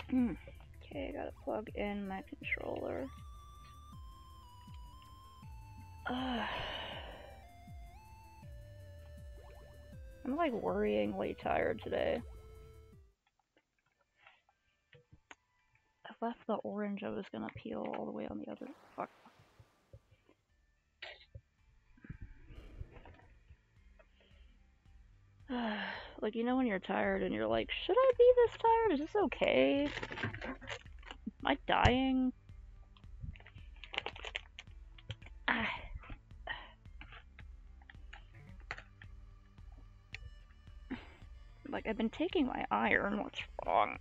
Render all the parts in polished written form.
Okay, gotta plug in my controller. I'm like worryingly tired today. I left the orange I was gonna peel all the way on the other. Fuck. Like, you know when you're tired and you're like, should I be this tired? Is this okay? Am I dying? Like, I've been taking my iron. What's wrong?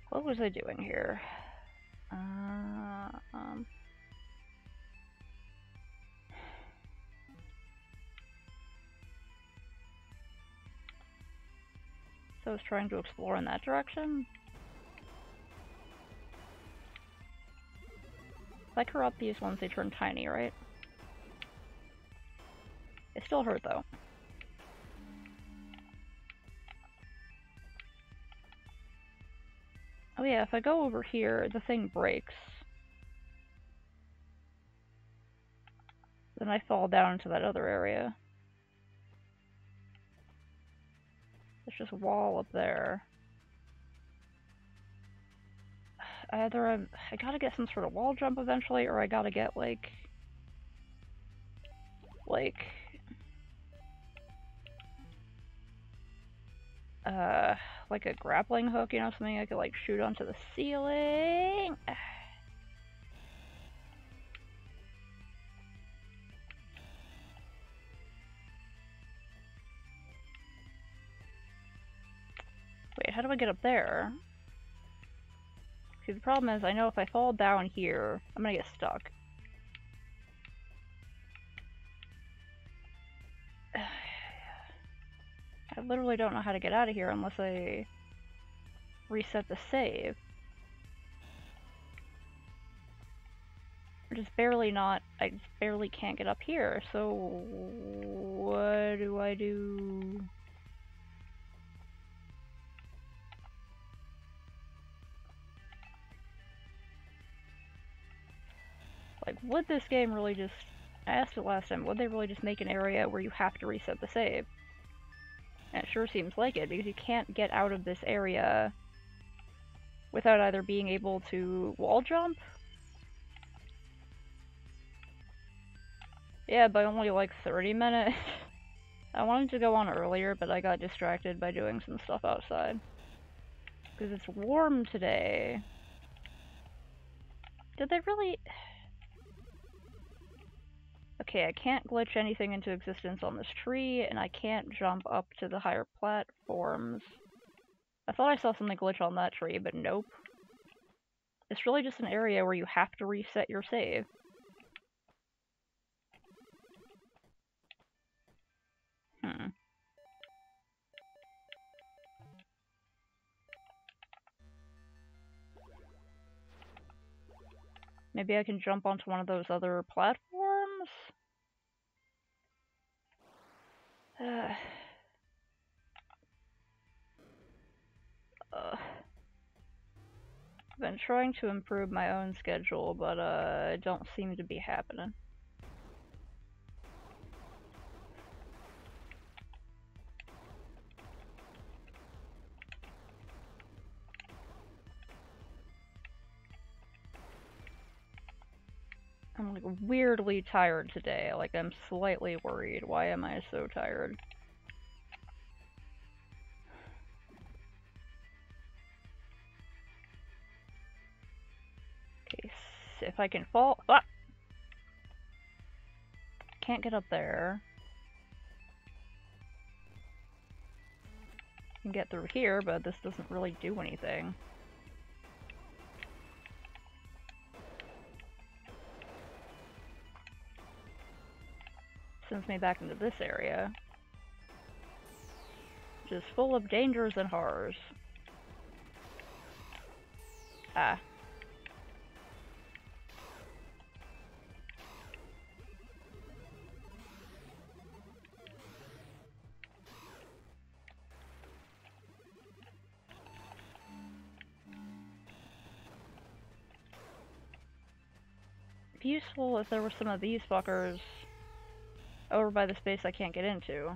What was I doing here? So I was trying to explore in that direction. If I corrupt these ones, they turn tiny, right? They still hurt, though. Oh yeah, if I go over here, the thing breaks. Then I fall down into that other area. There's just a wall up there. Either I gotta get some sort of wall jump eventually, or I gotta get like a grappling hook, you know, something I could like shoot onto the ceiling. Wait, how do I get up there? See, the problem is I know if I fall down here, I'm gonna get stuck. I literally don't know how to get out of here unless I reset the save. I just barely can't get up here, so what do I do? Like, would this game really just, I asked it last time, would they really just make an area where you have to reset the save? And it sure seems like it, because you can't get out of this area without either being able to wall jump. Yeah, by only like 30 minutes. I wanted to go on earlier, but I got distracted by doing some stuff outside. Because it's warm today. Did they really... Okay, I can't glitch anything into existence on this tree, and I can't jump up to the higher platforms. I thought I saw something glitch on that tree, but nope. It's really just an area where you have to reset your save. Maybe I can jump onto one of those other platforms? I've been trying to improve my own schedule, but it don't seem to be happening. I'm like weirdly tired today. Like, I'm slightly worried. Why am I so tired? Okay, if I can fall. Ah! Can't get up there. I can get through here, but this doesn't really do anything. Sends me back into this area, which is full of dangers and horrors. Ah. Be useful if there were some of these fuckers over by the space I can't get into.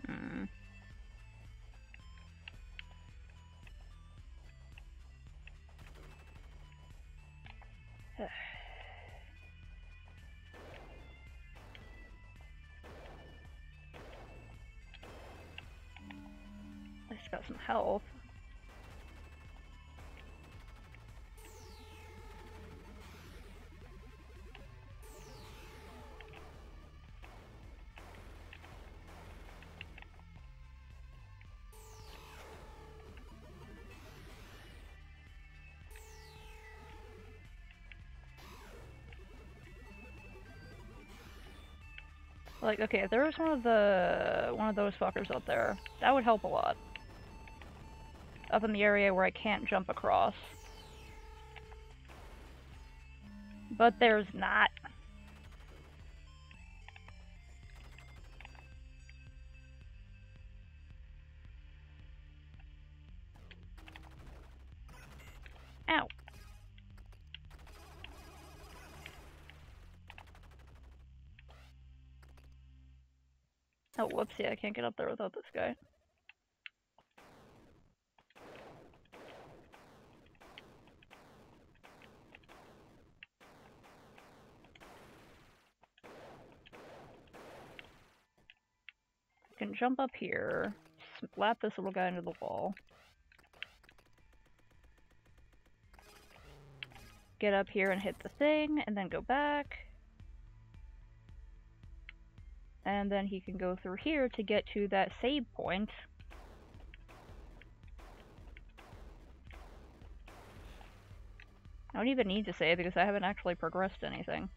Hmm. At least got some health. Like, okay, if there was one of those fuckers up there, that would help a lot. Up in the area where I can't jump across. But there's not. Ow. Oh, whoopsie, I can't get up there without this guy. I can jump up here, slap this little guy into the wall. Get up here and hit the thing, and then go back. And then he can go through here to get to that save point. I don't even need to save because I haven't actually progressed anything.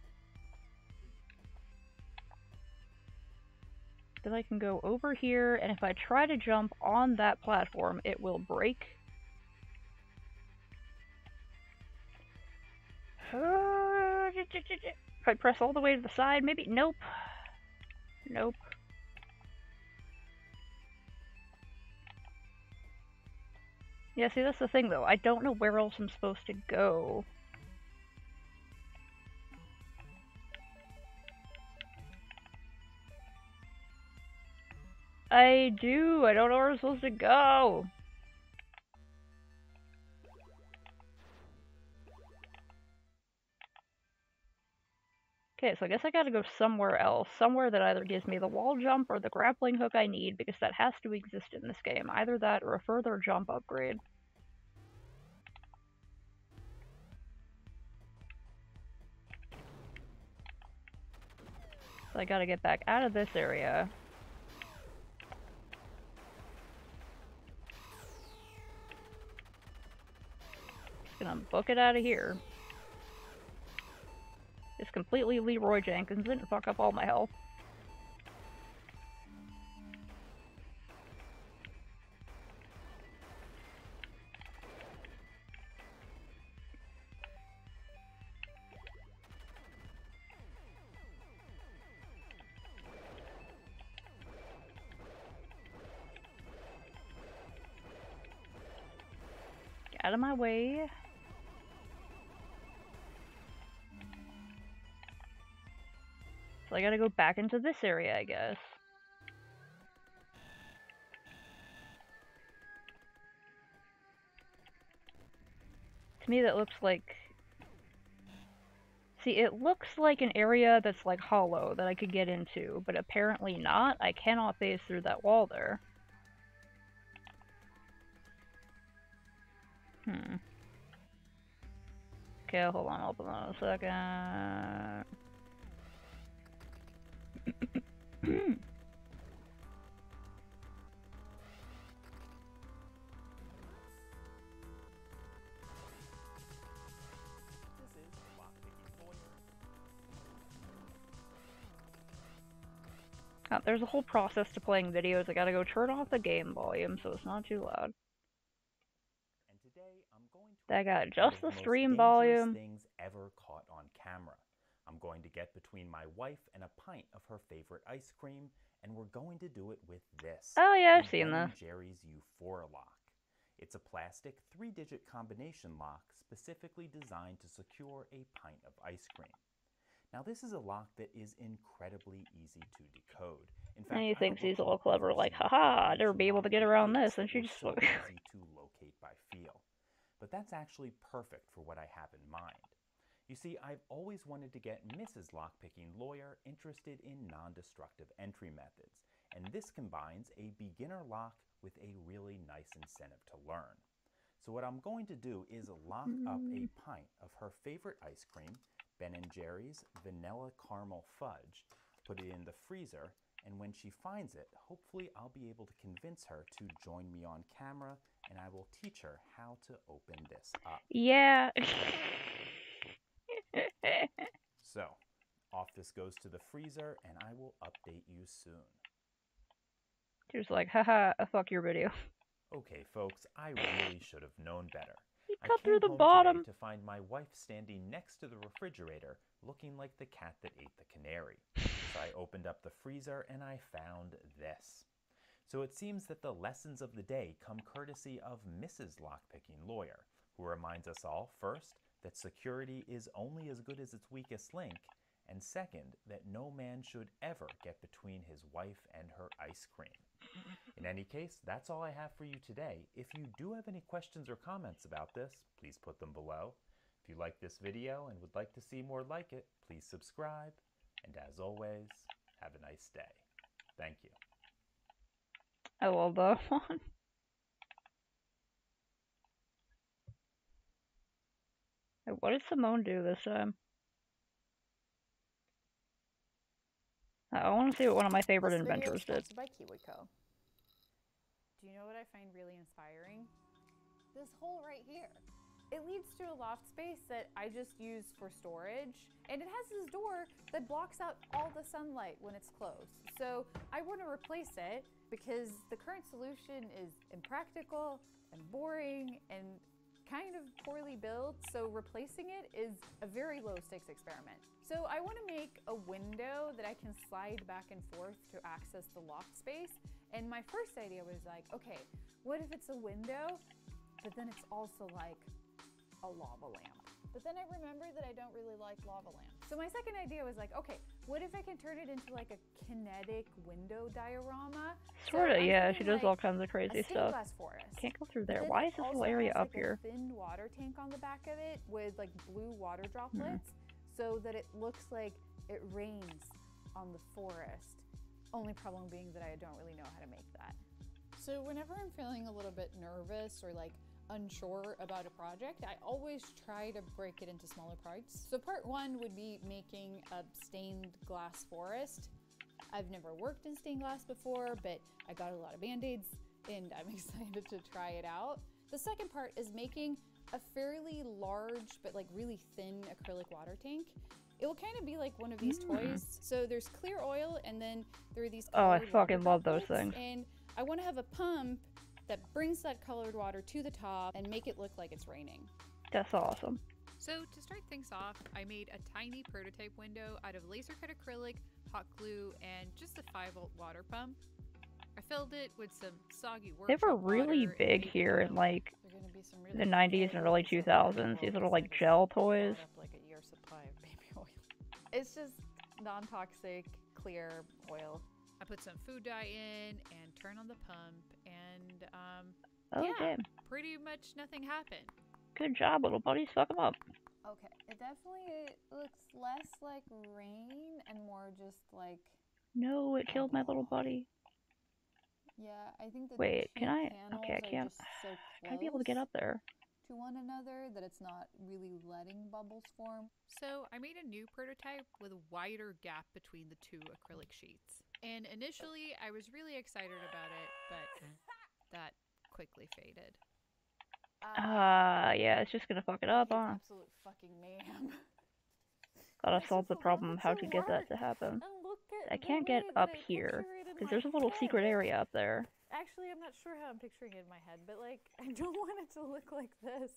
Then I can go over here, and if I try to jump on that platform, it will break. If I press all the way to the side, maybe? Nope. Nope. Yeah, see, that's the thing, though. I don't know where else I'm supposed to go. I do. I don't know where I'm supposed to go. Okay, so I guess I gotta go somewhere else. Somewhere that either gives me the wall jump or the grappling hook I need, because that has to exist in this game. Either that or a further jump upgrade. So I gotta get back out of this area. Just gonna book it out of here. Just completely Leroy Jenkins it and fuck up all my health. Get out of my way. So I gotta go back into this area, I guess. To me that looks like... See, it looks like an area that's like hollow that I could get into, but apparently not. I cannot phase through that wall there. Okay, hold on, hold on a second. There's a whole process to playing videos. I gotta go turn off the game volume so it's not too loud. And today I'm going to I got one just of the the most stream dangerous volume. things ever caught on camera. I'm going to get between my wife and a pint of her favorite ice cream, and we're going to do it with this. Oh yeah, the I've seen Ben this. & Jerry's Euphoria lock. It's a plastic 3-digit combination lock specifically designed to secure a pint of ice cream. Now this is a lock that is incredibly easy to decode. In fact, And he I don't thinks he's a recall little clever, ever like, seeing a haha, I'd never combination be able to lock get with around gates this, and that she were just so easy to locate by feel. But that's actually perfect for what I have in mind. You see, I've always wanted to get Mrs. Lockpicking Lawyer interested in non-destructive entry methods, and this combines a beginner lock with a really nice incentive to learn. So what I'm going to do is lock up a pint of her favorite ice cream, Ben & Jerry's Vanilla Caramel Fudge, put it in the freezer, and when she finds it, hopefully I'll be able to convince her to join me on camera, and I will teach her how to open this up. Yeah. So, off this goes to the freezer, and I will update you soon. She was like, haha, fuck your video. Okay, folks, I really should have known better. He I cut came through the home bottom. today to find my wife standing next to the refrigerator, looking like the cat that ate the canary. So I opened up the freezer and I found this. So it seems that the lessons of the day come courtesy of Mrs. Lockpicking Lawyer, who reminds us all, first, that security is only as good as its weakest link, and second, that no man should ever get between his wife and her ice cream. In any case, that's all I have for you today. If you do have any questions or comments about this, please put them below. If you like this video and would like to see more like it, please subscribe. And as always, have a nice day. Thank you. I love that one. What did Simone do this time? I want to see what one of my favorite inventors did. This video is sponsored by KiwiCo. Do you know what I find really inspiring? This hole right here. It leads to a loft space that I just use for storage, and it has this door that blocks out all the sunlight when it's closed. So I want to replace it because the current solution is impractical and boring and kind of poorly built, so replacing it is a very low stakes experiment. So I want to make a window that I can slide back and forth to access the loft space. And my first idea was like, okay, what if it's a window, but then it's also like a lava lamp? But then I remembered that I don't really like lava lamps. So my second idea was like, okay, what if I can turn it into like a kinetic window diorama? Sorta, yeah, she does all kinds of crazy stuff. Forest. Can't go through there. Why is this whole area up here? A thin water tank on the back of it with like blue water droplets, so that it looks like it rains on the forest. Only problem being that I don't really know how to make that. So whenever I'm feeling a little bit nervous or like unsure about a project, I always try to break it into smaller parts. So part one would be making a stained glass forest. I've never worked in stained glass before, but I got a lot of band-aids and I'm excited to try it out. The second part is making a fairly large but like really thin acrylic water tank. It will kind of be like one of these toys. So there's clear oil and then there are these I colored fucking water love those droplets, things. and I want to have a pump that brings that colored water to the top and make it look like it's raining. That's awesome. So to start things off, I made a tiny prototype window out of laser cut acrylic, hot glue, and just a 5-volt water pump. I filled it with some soggy workshop They were really water big and here in like They're gonna be some the 90s and early 2000s. These little like gel toys. Like a year supply of baby oil. It's just non-toxic, clear oil. I put some food dye in and turn on the pump, and Oh, yeah, damn. pretty much nothing happened. Good job, little buddies. Fuck them up. Okay, it definitely looks less like rain and more just like... No, it killed my little buddy. Yeah, I think the Wait, two can I? panels Okay, I are can't. just so Gotta be able to get up there. to one another that it's not really letting bubbles form. So I made a new prototype with a wider gap between the two acrylic sheets. And initially I was really excited about it, but that quickly faded. Yeah, it's just gonna fuck it up, huh? Absolute fucking mayhem. Gotta solve the problem of how to get that to happen. And look at I the can't get way that up I here, picture it in because my there's a little head. secret area up there. Actually, I'm not sure how I'm picturing it in my head, but like, I don't want it to look like this.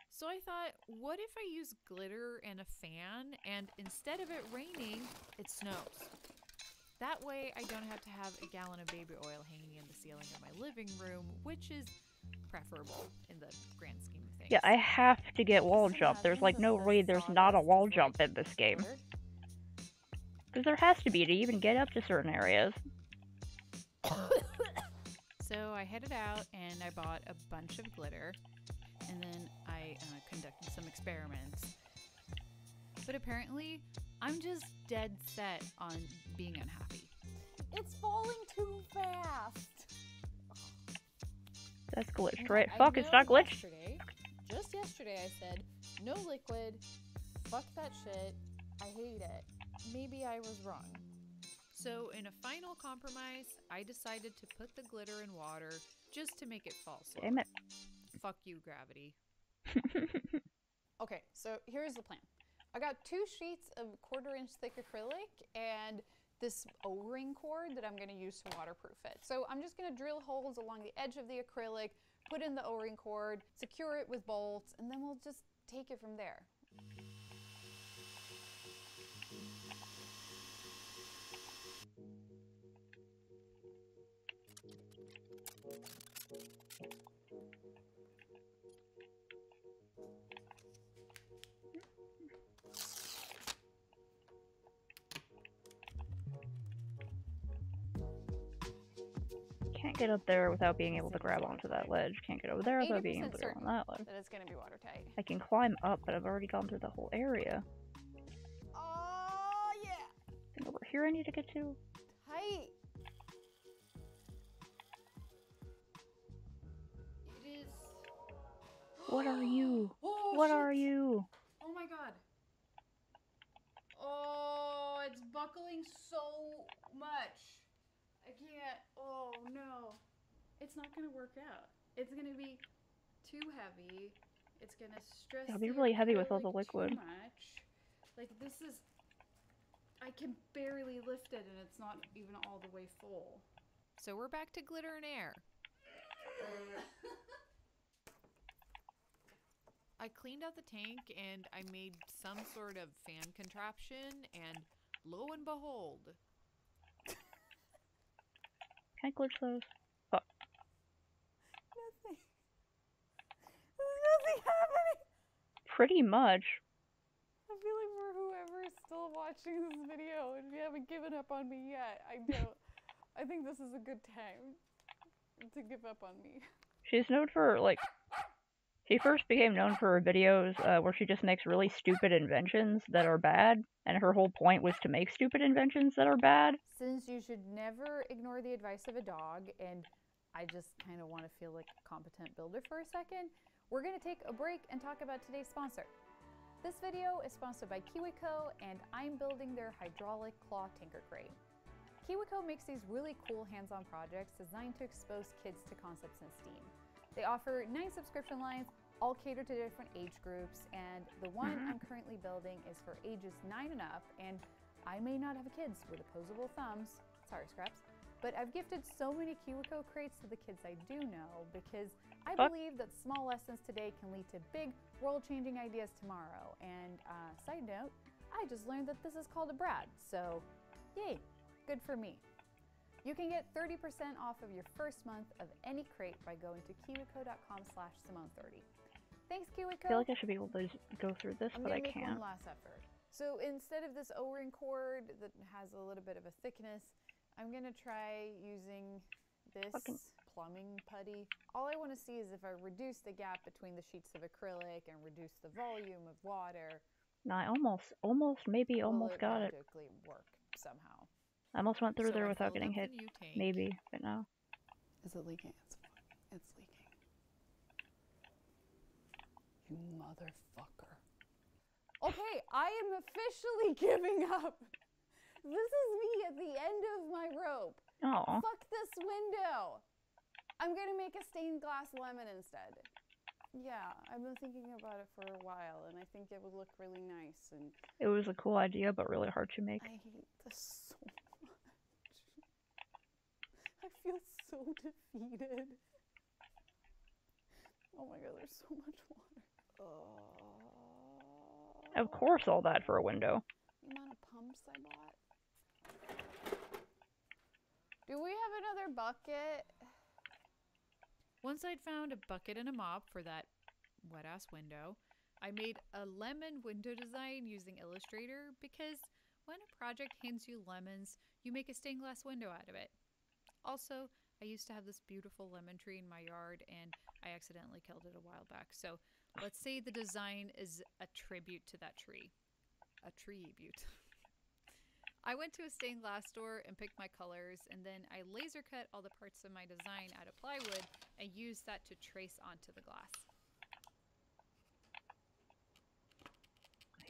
So I thought, what if I use glitter and a fan, and instead of it raining, it snows? That way I don't have to have a gallon of baby oil hanging in the ceiling of my living room, which is preferable in the grand scheme of things. Yeah, I have to get wall Just jump. There's like imagine no that way the there's not a sawdust wall is, jump like, in this game. glitter. Because there has to be to even get up to certain areas. So I headed out and I bought a bunch of glitter, and then I conducted some experiments. But apparently, I'm just dead set on being unhappy. It's falling too fast. That's glitched, And right? I Fuck, it's know not glitched. Just yesterday I said, no liquid, fuck that shit, I hate it. Maybe I was wrong. So in a final compromise, I decided to put the glitter in water just to make it fall slower. Damn it. Fuck you, gravity. Okay, so here's the plan. I got 2 sheets of 1/4 inch thick acrylic and this O-ring cord that I'm going to use to waterproof it. So I'm just going to drill holes along the edge of the acrylic, put in the O-ring cord, secure it with bolts, and then we'll just take it from there. Can't get up there without being able to grab onto that ledge. Can't get over there without being able to grab on that ledge. That it's going to be watertight. I can climb up, but I've already gone through the whole area. Oh, yeah! And over here I need to get to. Tight! It is. What are you? Oh, What shit. are you? Oh my god. Oh, it's buckling so much. I can't. Oh no. It's not gonna work out. It's gonna be too heavy. It's gonna stress. It'll be the really heavy with all the acrylic liquid. Too much. Like this is. I can barely lift it, and it's not even all the way full. So we're back to glitter and air. I cleaned out the tank and I made some sort of fan contraption, and lo and behold, Can I glitch those? Nothing. There's nothing happening! Pretty much. I feel like for whoever is still watching this video and you haven't given up on me yet, I think this is a good time to give up on me. She's known for, like... She first became known for her videos where she just makes really stupid inventions that are bad, and her whole point was to make stupid inventions that are bad. Since you should never ignore the advice of a dog, and I just kind of want to feel like a competent builder for a second, we're going to take a break and talk about today's sponsor. This video is sponsored by KiwiCo, and I'm building their hydraulic claw tinker crate. KiwiCo makes these really cool hands-on projects designed to expose kids to concepts in STEAM. They offer 9 subscription lines, all cater to different age groups, and the one I'm currently building is for ages 9 and up, and I may not have kids with opposable thumbs, sorry Scraps, but I've gifted so many KiwiCo crates to the kids I do know because I believe that small lessons today can lead to big, world-changing ideas tomorrow. And side note, I just learned that this is called a Brad, so yay, good for me. You can get 30% off of your first month of any crate by going to kiwico.com/Simone30. Thanks, KiwiCo. I feel like I should be able to go through this, but I I'm gonna make can't. one last effort. So instead of this O-ring cord that has a little bit of a thickness, I'm gonna try using this plumbing putty. All I want to see is if I reduce the gap between the sheets of acrylic and reduce the volume of water. No, I almost got it. Magically work somehow. I almost went through So there I without filled getting up hit. the new tank. Maybe, but no. Is it leaking? It's leaking. You motherfucker. Okay, I am officially giving up. This is me at the end of my rope. Oh, Fuck this window. I'm gonna make a stained glass lemon instead. Yeah, I've been thinking about it for a while, and I think it would look really nice. And it was a cool idea, but really hard to make. I hate this so much. feel so defeated. Oh my god, there's so much water. Of course, all that for a window. The amount of pumps I bought. Do we have another bucket? Once I'd found a bucket and a mop for that wet-ass window, I made a lemon window design using Illustrator because when a project hands you lemons, you make a stained glass window out of it. Also, I used to have this beautiful lemon tree in my yard and I accidentally killed it a while back. So let's say the design is a tribute to that tree. A tribute. I went to a stained glass store and picked my colors, and then I laser cut all the parts of my design out of plywood and used that to trace onto the glass.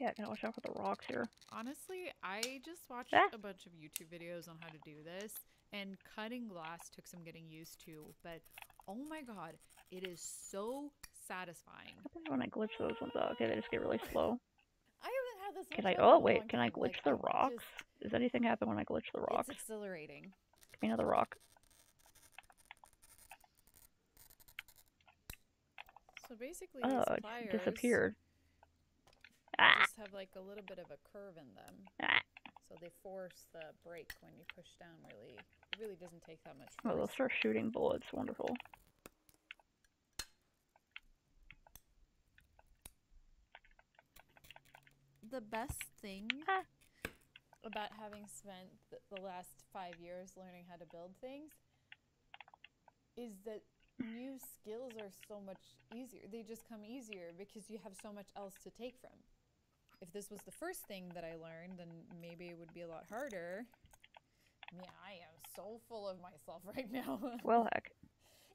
Yeah, gotta watch out for the rocks here. Honestly, I just watched Ah. a bunch of YouTube videos on how to do this, and cutting glass took some getting used to, but oh my god, it is so satisfying. What happens when I glitch those ones out? Okay, they just get really slow. I haven't had this. Can much I? fun Oh in a wait, long can I time. glitch Like, the I'm rocks? just- Does anything happen when I glitch the rocks? It's exhilarating. Give me another rock. So basically, Oh, these it pliers disappeared. Ah! just have like a little bit of a curve in them, Ah! so they force the brake when you push down. It really doesn't take that much Oh, they'll force. start shooting bullets. Wonderful. The best thing Ah. about having spent the last 5 years learning how to build things is that new skills are so much easier. They just come easier because you have so much else to take from. If this was the first thing that I learned, then maybe it would be a lot harder. Yeah, I am so full of myself right now. Well, heck.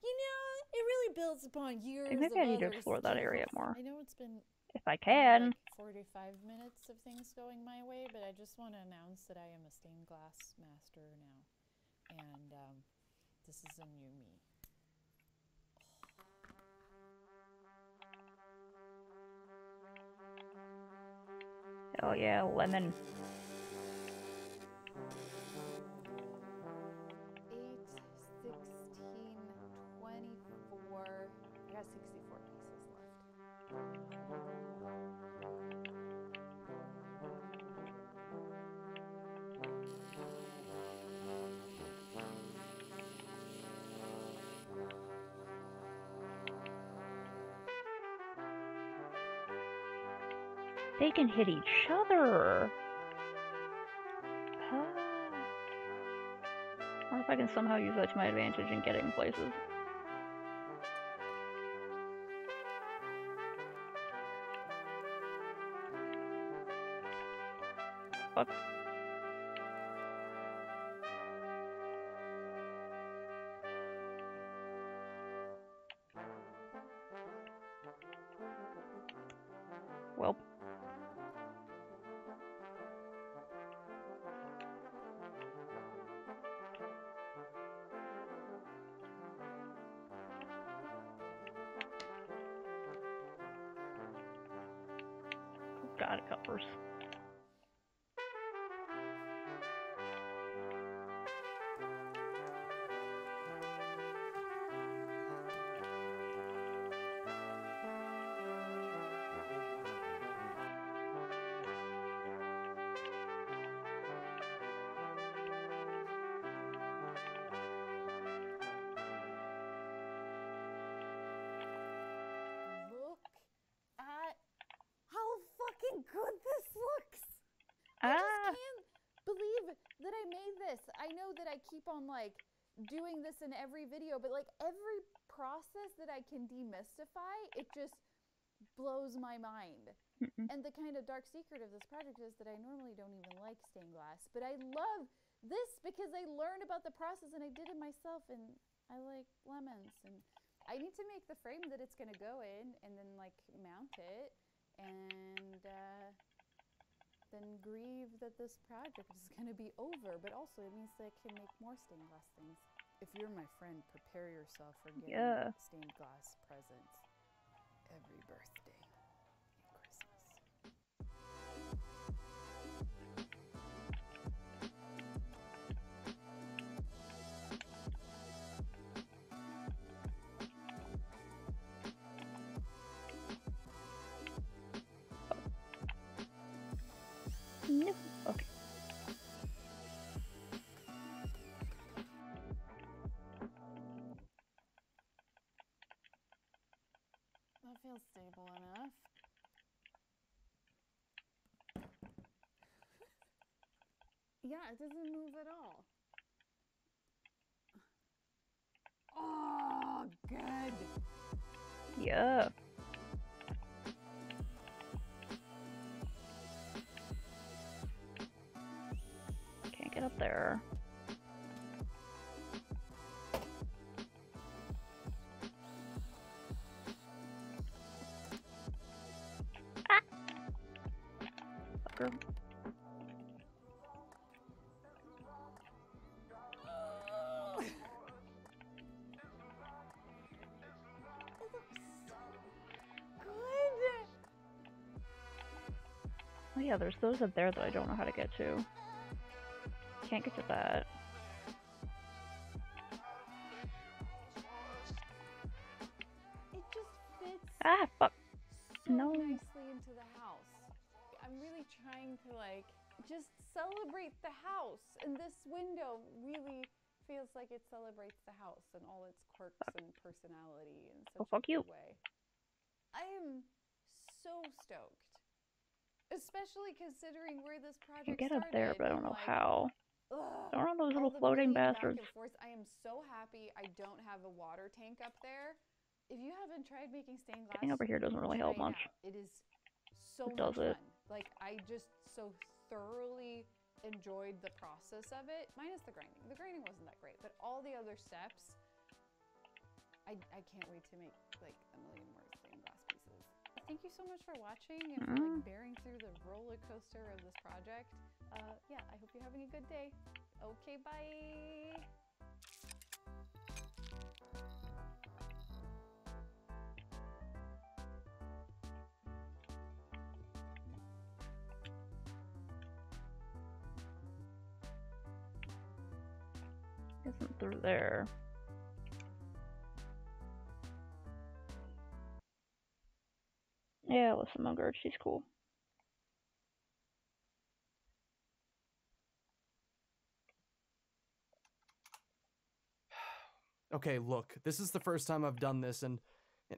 You know, it really builds upon years Maybe of I need to other explore that area skills. more. I know it's been If I maybe can. like 45 minutes of things going my way, but I just want to announce that I am a stained glass master now. And this is a new me. Oh yeah, lemon. 8, 16, 24. I got 64 pieces left. They can hit each other. Ah. I wonder if I can somehow use that to my advantage in getting places. Fuck. Well. God, it got worse. Look at how fucking good this looks. Ah! I just can't believe that I made this. I know that I keep on like doing this in every video, but like every process that I can demystify, it just blows my mind. Mm-mm. And the kind of dark secret of this project is that I normally don't even like stained glass, but I love this because I learned about the process and I did it myself, and I like lemons, and I need to make the frame that it's gonna go in and then like mount it and then grieve that this project is gonna be over, but also it means that I can make more stained glass things. If you're my friend, prepare yourself for getting Yeah. stained glass presents every birthday and Christmas. Yeah, it doesn't move at all. Oh, good. Yeah. Can't get up there. Ah! Fucker. Oh yeah, there's those up there that I don't know how to get to. Can't get to that. It just fits Ah, fuck. so No. nicely into the house. I'm really trying to like just celebrate the house, and this window really feels like it celebrates the house and all its quirks and personality in such fuck a you. good way. I am so stoked, especially considering where this I project can get up started. there, but I don't and, know like, how. ugh, Don't run those all little the floating million back bastards. and forth. I am so happy I don't have a water tank up there. If you haven't tried making stained glass, Getting over here doesn't really help try it much. out. It is so It much does it. fun. Like, I just so thoroughly enjoyed the process of it, minus the grinding. The grinding wasn't that great, but all the other steps, I can't wait to make like a million more stained glass pieces. Thank you so much for watching and for like bearing through the roller coaster of this project. Yeah, I hope you're having a good day. Okay, bye. Isn't through there. Yeah, Alyssa Mugard, she's cool. Okay, look, this is the first time I've done this, and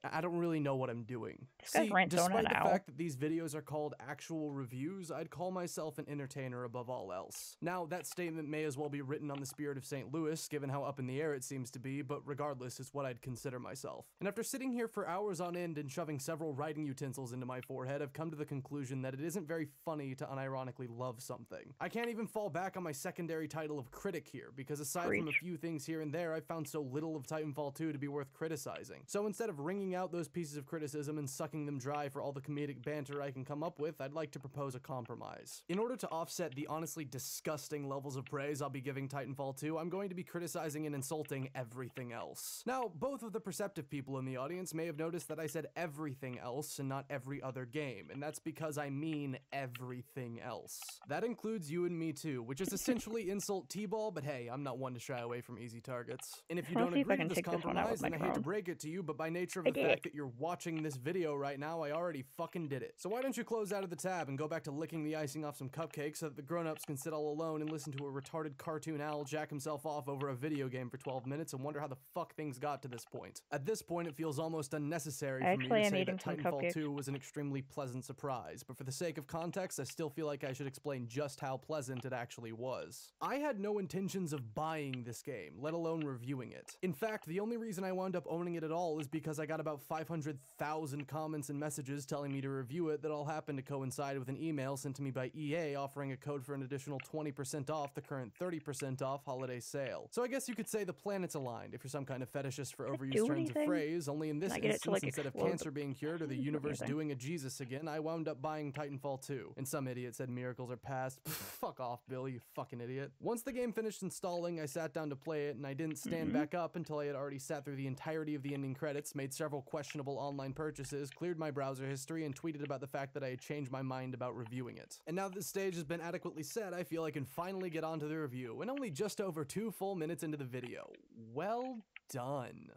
I don't really know what I'm doing. This guy's See, rant zoning despite the now. fact that these videos are called actual reviews, I'd call myself an entertainer above all else. Now, that statement may as well be written on the spirit of St. Louis, given how up in the air it seems to be, but regardless, it's what I'd consider myself. And after sitting here for hours on end and shoving several writing utensils into my forehead, I've come to the conclusion that it isn't very funny to unironically love something. I can't even fall back on my secondary title of critic here, because aside from a Preach. few things here and there, I've found so little of Titanfall 2 to be worth criticizing. So instead of wringing out those pieces of criticism and sucking them dry for all the comedic banter I can come up with, I'd like to propose a compromise. In order to offset the honestly disgusting levels of praise I'll be giving Titanfall 2, I'm going to be criticizing and insulting everything else. Now, both of the perceptive people in the audience may have noticed that I said everything else and not every other game, and that's because I mean everything else. That includes you and me too, which is essentially insult T-ball, but hey, I'm not one to shy away from easy targets. And if you Let's don't see if I agree can with this take this one out compromise, with my then I hate to phone. break it to you, but by nature of I the did. fact that you're watching this video right now, I already fucking did it. So why don't you close out of the tab and go back to licking the icing off some cupcakes so that the grown-ups can sit all alone and listen to a retarded cartoon owl jack himself off over a video game for 12 minutes and wonder how the fuck things got to this point. At this point, it feels almost unnecessary for me Actually, to I'm say eating that some Titanfall cupcakes. 2 was an extremely pleasant surprise, but for the sake of context, I still feel like I should explain just how pleasant it actually was. I had no intentions of buying this game, let alone reviewing it. In fact, the only reason I wound up owning it at all is because I got about 500,000 comments and messages telling me to review it that all happened to coincide with an email sent to me by EA offering a code for an additional 20% off the current 30% off holiday sale. So I guess you could say the planets aligned if you're some kind of fetishist for overused do turns of anything? phrase, only in this Can I get it to, instance, like, instead of explode? cancer being cured or the Doesn't do universe anything. doing a Jesus again, I wound up buying Titanfall 2. And some idiot said miracles are past. Fuck off, Bill, you fucking idiot. Once the game finished installing, I sat down to play it, and I didn't stand back up until I had already sat through the entirety of the ending credits, made several questionable online purchases, cleared my browser history, and tweeted about the fact that I had changed my mind about reviewing it. And now that the stage has been adequately set, I feel I can finally get on to the review, and only just over 2 full minutes into the video. Well done.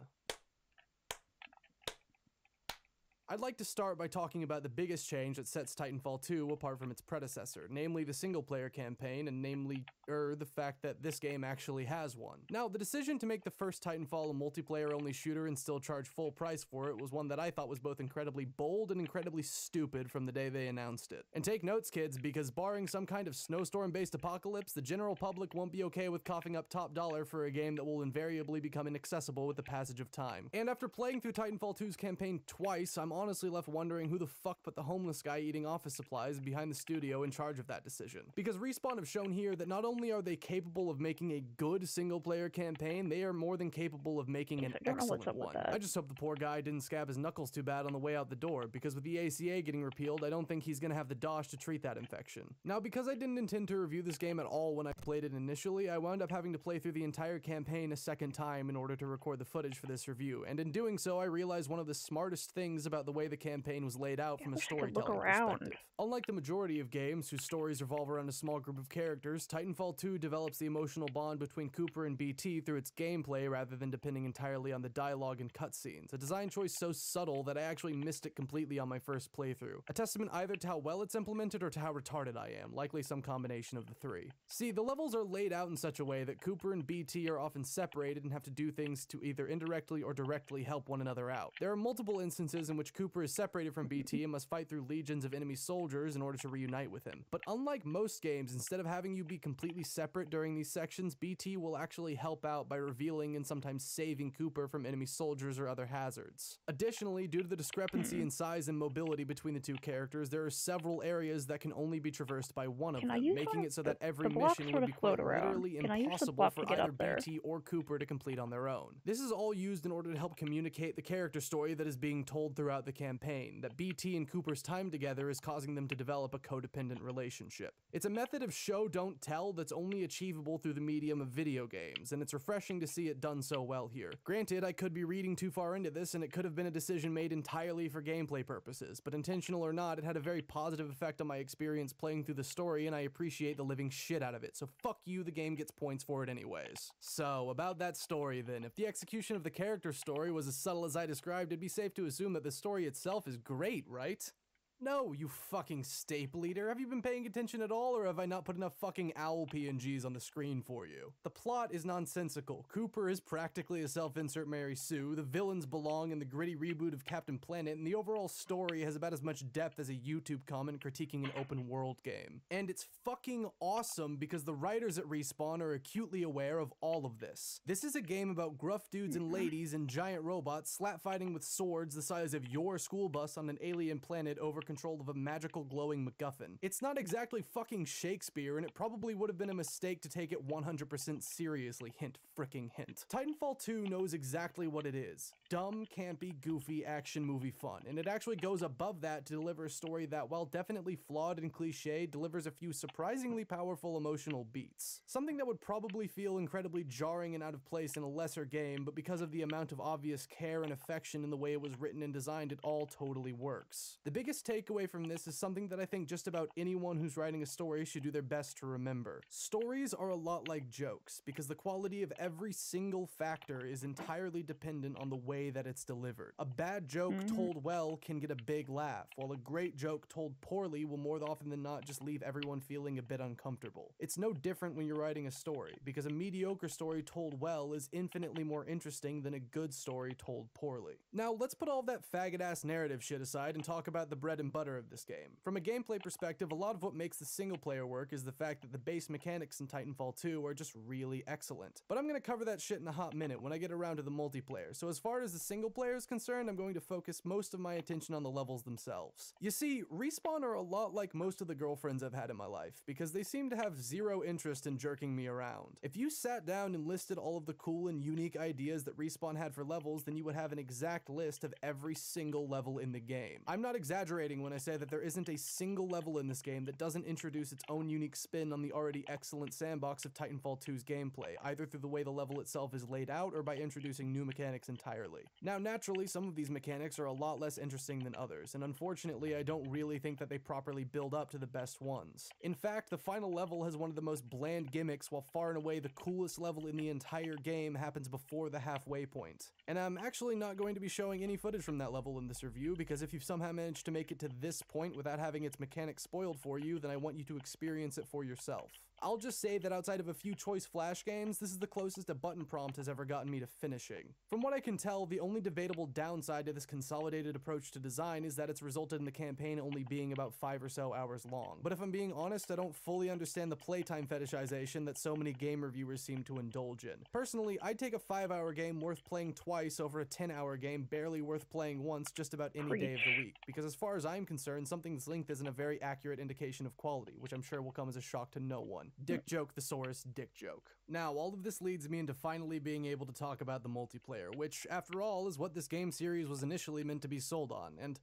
I'd like to start by talking about the biggest change that sets Titanfall 2 apart from its predecessor, namely the single-player campaign, and the fact that this game actually has one. Now, the decision to make the first Titanfall a multiplayer-only shooter and still charge full price for it was one that I thought was both incredibly bold and incredibly stupid from the day they announced it. And take notes, kids, because barring some kind of snowstorm-based apocalypse, the general public won't be okay with coughing up top dollar for a game that will invariably become inaccessible with the passage of time. And after playing through Titanfall 2's campaign twice, I'm honestly left wondering who the fuck put the homeless guy eating office supplies behind the studio in charge of that decision. Because Respawn have shown here that not only are they capable of making a good single-player campaign, they are more than capable of making an excellent one. I just hope the poor guy didn't scab his knuckles too bad on the way out the door, because with the ACA getting repealed, I don't think he's gonna have the dosh to treat that infection. Now, because I didn't intend to review this game at all when I played it initially, I wound up having to play through the entire campaign a second time in order to record the footage for this review, and in doing so, I realized one of the smartest things about the way the campaign was laid out from a storytelling perspective. Unlike the majority of games whose stories revolve around a small group of characters, Titanfall 2 develops the emotional bond between Cooper and BT through its gameplay rather than depending entirely on the dialogue and cutscenes, a design choice so subtle that I actually missed it completely on my first playthrough. A testament either to how well it's implemented or to how retarded I am, likely some combination of the three. See, the levels are laid out in such a way that Cooper and BT are often separated and have to do things to either indirectly or directly help one another out. There are multiple instances in which Cooper is separated from BT and must fight through legions of enemy soldiers in order to reunite with him. But unlike most games, instead of having you be completely separate during these sections, BT will actually help out by revealing and sometimes saving Cooper from enemy soldiers or other hazards. Additionally, due to the discrepancy in size and mobility between the two characters, there are several areas that can only be traversed by one of them, making it so that every mission would be quite literally impossible for either BT or Cooper to complete on their own. This is all used in order to help communicate the character story that is being told throughout the campaign, that BT and Cooper's time together is causing them to develop a codependent relationship. It's a method of show don't tell that's only achievable through the medium of video games, and it's refreshing to see it done so well here. Granted, I could be reading too far into this and it could have been a decision made entirely for gameplay purposes, but intentional or not, it had a very positive effect on my experience playing through the story, and I appreciate the living shit out of it, so fuck you, the game gets points for it anyways. So, about that story then, if the execution of the character story was as subtle as I described, it'd be safe to assume that the story itself is great, right? No, you fucking staple eater. Have you been paying attention at all, or have I not put enough fucking owl PNGs on the screen for you? The plot is nonsensical. Cooper is practically a self-insert Mary Sue, the villains belong in the gritty reboot of Captain Planet, and the overall story has about as much depth as a YouTube comment critiquing an open world game. And it's fucking awesome because the writers at Respawn are acutely aware of all of this. This is a game about gruff dudes and ladies and giant robots slap fighting with swords the size of your school bus on an alien planet over control of a magical glowing MacGuffin. It's not exactly fucking Shakespeare, and it probably would have been a mistake to take it 100% seriously, hint fricking hint. Titanfall 2 knows exactly what it is. Dumb, campy, goofy action movie fun, and it actually goes above that to deliver a story that, while definitely flawed and cliched, delivers a few surprisingly powerful emotional beats. Something that would probably feel incredibly jarring and out of place in a lesser game, but because of the amount of obvious care and affection in the way it was written and designed, it all totally works. The biggest takeaway from this is something that I think just about anyone who's writing a story should do their best to remember. Stories are a lot like jokes, because the quality of every single factor is entirely dependent on the way that it's delivered. A bad joke told well can get a big laugh, while a great joke told poorly will more often than not just leave everyone feeling a bit uncomfortable. It's no different when you're writing a story, because a mediocre story told well is infinitely more interesting than a good story told poorly. Now, let's put all that faggot-ass narrative shit aside and talk about the bread and butter of this game. From a gameplay perspective, a lot of what makes the single player work is the fact that the base mechanics in Titanfall 2 are just really excellent. But I'm gonna cover that shit in a hot minute when I get around to the multiplayer, so as far as the single player is concerned, I'm going to focus most of my attention on the levels themselves. You see, Respawn are a lot like most of the girlfriends I've had in my life, because they seem to have zero interest in jerking me around. If you sat down and listed all of the cool and unique ideas that Respawn had for levels, then you would have an exact list of every single level in the game. I'm not exaggerating joking when I say that there isn't a single level in this game that doesn't introduce its own unique spin on the already excellent sandbox of Titanfall 2's gameplay, either through the way the level itself is laid out or by introducing new mechanics entirely. Now, naturally, some of these mechanics are a lot less interesting than others, and unfortunately, I don't really think that they properly build up to the best ones. In fact, the final level has one of the most bland gimmicks, while far and away the coolest level in the entire game happens before the halfway point. And I'm actually not going to be showing any footage from that level in this review, because if you've somehow managed to make it to this point without having its mechanics spoiled for you, then I want you to experience it for yourself. I'll just say that outside of a few choice Flash games, this is the closest a button prompt has ever gotten me to finishing. From what I can tell, the only debatable downside to this consolidated approach to design is that it's resulted in the campaign only being about 5 or so hours long. But if I'm being honest, I don't fully understand the playtime fetishization that so many game reviewers seem to indulge in. Personally, I'd take a 5-hour game worth playing twice over a 10-hour game barely worth playing once just about any day of the week, because as far as I'm concerned, something's length isn't a very accurate indication of quality, which I'm sure will come as a shock to no one. Dick joke, thesaurus, dick joke. Now, all of this leads me into finally being able to talk about the multiplayer, which, after all, is what this game series was initially meant to be sold on, and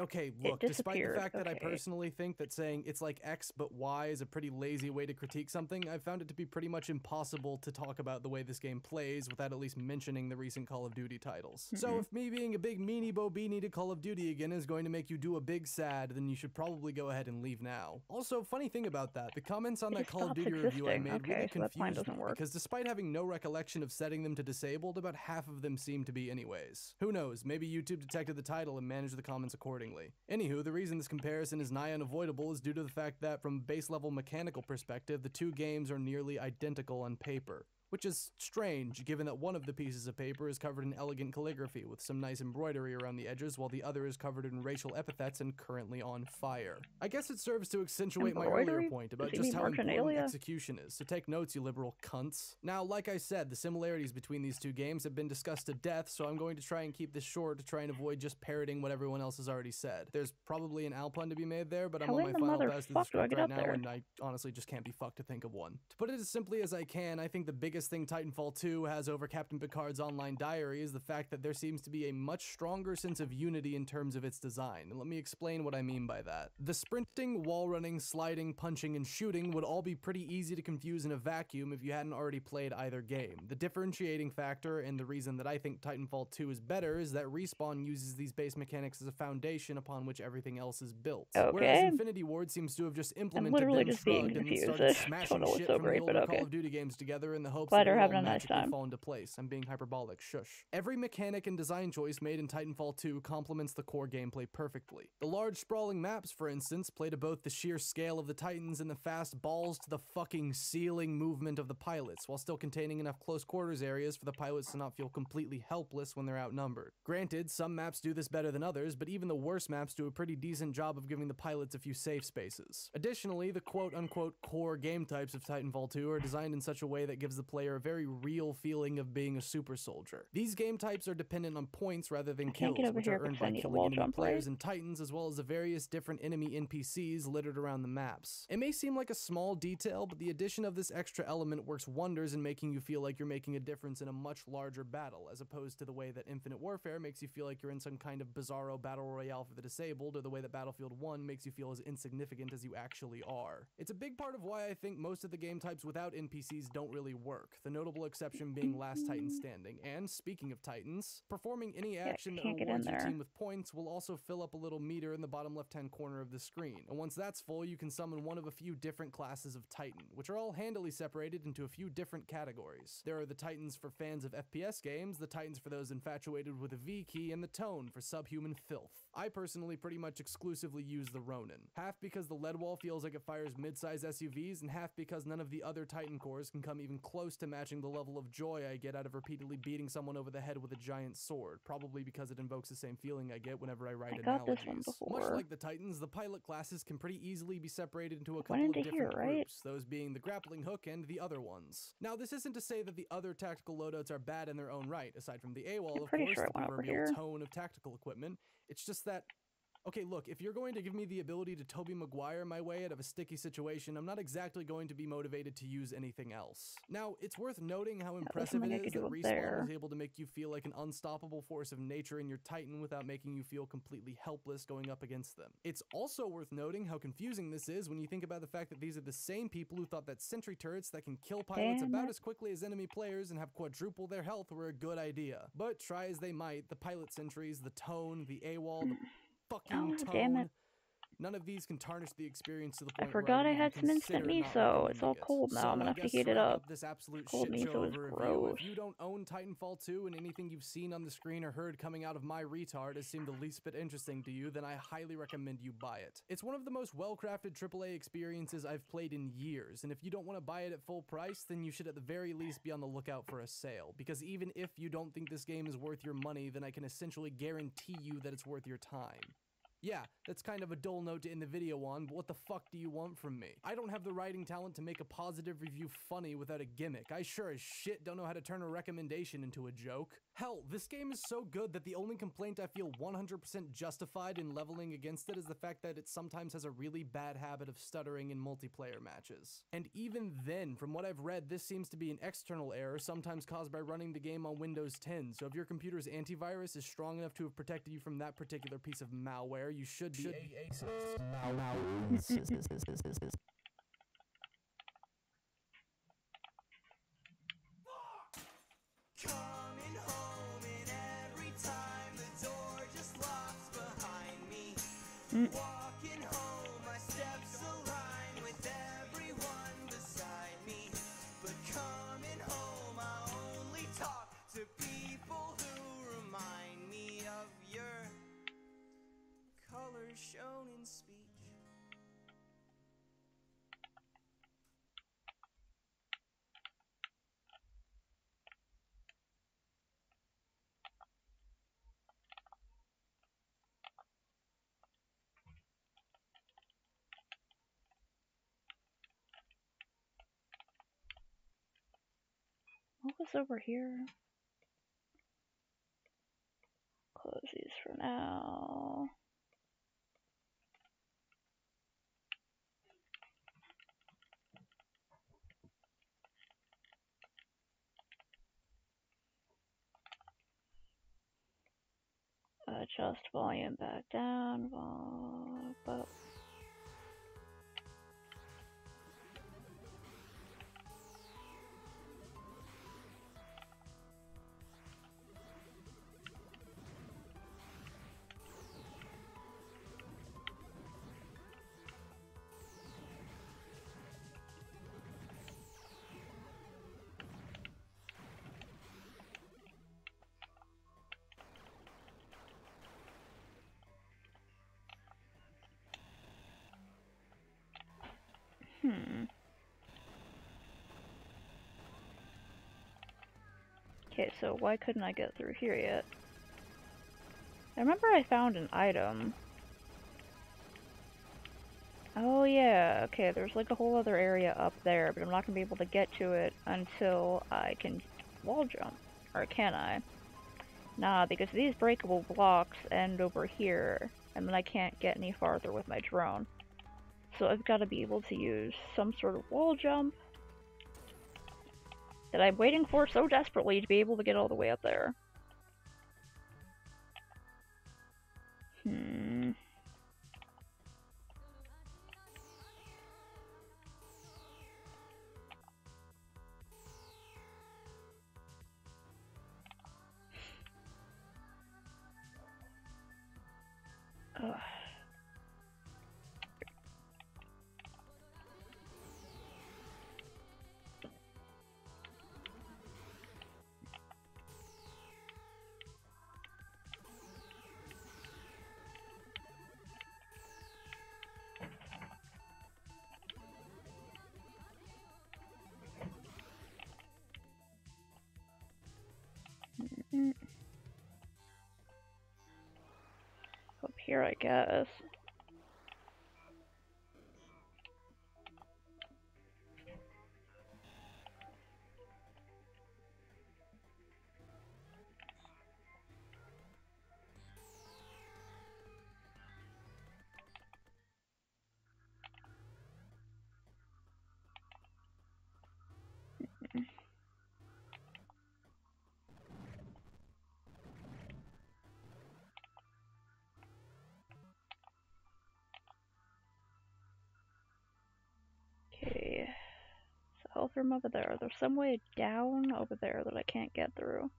okay, look, despite the fact that I personally think that saying it's like X but Y is a pretty lazy way to critique something, I've found it to be pretty much impossible to talk about the way this game plays without at least mentioning the recent Call of Duty titles. So if me being a big meanie bobini to Call of Duty again is going to make you do a big sad, then you should probably go ahead and leave now. Also, funny thing about that, the comments on that Call of Duty review I made really confused me, because despite having no recollection of setting them to disabled, about half of them seem to be anyways. Who knows, maybe YouTube detected the title and managed the comments accordingly. Anywho, the reason this comparison is nigh unavoidable is due to the fact that, from a base-level mechanical perspective, the two games are nearly identical on paper. Which is strange, given that one of the pieces of paper is covered in elegant calligraphy with some nice embroidery around the edges, while the other is covered in racial epithets and currently on fire. I guess it serves to accentuate my earlier point about just how important execution is, so take notes, you liberal cunts. Now, like I said, the similarities between these two games have been discussed to death, so I'm going to try and keep this short to try and avoid just parroting what everyone else has already said. There's probably an Alpun to be made there, but I'm on my final pass through the script right now, and I honestly just can't be fucked to think of one. To put it as simply as I can, I think the biggest thing Titanfall 2 has over Captain Picard's Online Diary is the fact that there seems to be a much stronger sense of unity in terms of its design, and let me explain what I mean by that. The sprinting, wall running, sliding, punching, and shooting would all be pretty easy to confuse in a vacuum if you hadn't already played either game. The differentiating factor, and the reason that I think Titanfall 2 is better, is that Respawn uses these base mechanics as a foundation upon which everything else is built. Whereas Infinity Ward seems to have just implemented them, shrugged, and then started smashing shit from the older Call of Duty games together in the hopes that it will magically fall into place. I'm being hyperbolic, shush. Every mechanic and design choice made in Titanfall 2 complements the core gameplay perfectly. The large sprawling maps, for instance, play to both the sheer scale of the Titans and the fast balls to the fucking ceiling movement of the pilots, while still containing enough close quarters areas for the pilots to not feel completely helpless when they're outnumbered. Granted, some maps do this better than others, but even the worst maps do a pretty decent job of giving the pilots a few safe spaces. Additionally, the quote-unquote core game types of Titanfall 2 are designed in such a way that gives the player a very real feeling of being a super soldier. These game types are dependent on points rather than kills, which are earned by killing enemy players and Titans, as well as the various different enemy NPCs littered around the maps. It may seem like a small detail, but the addition of this extra element works wonders in making you feel like you're making a difference in a much larger battle, as opposed to the way that Infinite Warfare makes you feel like you're in some kind of bizarro battle royale for the disabled, or the way that Battlefield 1 makes you feel as insignificant as you actually are. It's a big part of why I think most of the game types without NPCs don't really work, the notable exception being Last Titan Standing. And speaking of Titans, performing any action that rewards your team with points will also fill up a little meter in the bottom left-hand corner of the screen. And once that's full, you can summon one of a few different classes of Titan, which are all handily separated into a few different categories. There are the Titans for fans of FPS games, the Titans for those infatuated with a V key, and the Tone for subhuman filth. I personally pretty much exclusively use the Ronin, half because the lead wall feels like it fires mid-size SUVs, and half because none of the other Titan cores can come even close to matching the level of joy I get out of repeatedly beating someone over the head with a giant sword, probably because it invokes the same feeling I get whenever I write analogies. Much like the Titans, the pilot classes can pretty easily be separated into a couple of different groups, those being the grappling hook and the other ones. Now, this isn't to say that the other tactical loadouts are bad in their own right, aside from the AWOL, of course, the proverbial Tone of tactical equipment. It's just that Okay, look, if you're going to give me the ability to Tobey Maguire my way out of a sticky situation, I'm not exactly going to be motivated to use anything else. Now, it's worth noting how impressive something it I is could that do up Respawn there. was able to make you feel like an unstoppable force of nature in your Titan without making you feel completely helpless going up against them. It's also worth noting how confusing this is when you think about the fact that these are the same people who thought that sentry turrets that can kill pilots Damn about it. as quickly as enemy players and have quadruple their health were a good idea. But try as they might, the pilot sentries, the tone, the AWOL, the fucking Oh, damn tone, it. none of these can tarnish the experience to the I point where I forgot would I even had some instant consider not miso. It's recommending all it. cold now. So I'm gonna I have to guess heat to it wrap up. up this absolute Cold shit show miso is of a review, gross. if you don't own Titanfall 2 and anything you've seen on the screen or heard coming out of my retard has seemed the least bit interesting to you, then I highly recommend you buy it. It's one of the most well-crafted AAA experiences I've played in years, and if you don't want to buy it at full price, then you should at the very least be on the lookout for a sale, because even if you don't think this game is worth your money, then I can essentially guarantee you that it's worth your time. Yeah, that's kind of a dull note to end the video on, but what the fuck do you want from me? I don't have the writing talent to make a positive review funny without a gimmick. I sure as shit don't know how to turn a recommendation into a joke. Hell, this game is so good that the only complaint I feel 100% justified in leveling against it is the fact that it sometimes has a really bad habit of stuttering in multiplayer matches. And even then, from what I've read, this seems to be an external error, sometimes caused by running the game on Windows 10, so if your computer's antivirus is strong enough to have protected you from that particular piece of malware, you should be Coming home and every time the door just locks behind me. Walking home, my steps align with everyone beside me. But coming home, I only talk to people who remind me of your colors shown in speech. What was over here? Close these for now. Adjust volume back down. Up. Okay, so why couldn't I get through here yet? I remember I found an item. Oh yeah, okay, there's like a whole other area up there, but I'm not gonna be able to get to it until I can wall jump. Or can I? Nah, because these breakable blocks end over here, and then I can't get any farther with my drone. So I've got to be able to use some sort of wall jump that I'm waiting for so desperately to be able to get all the way up there. Ugh. Up here, I guess. from over there. There's some way down over there that I can't get through.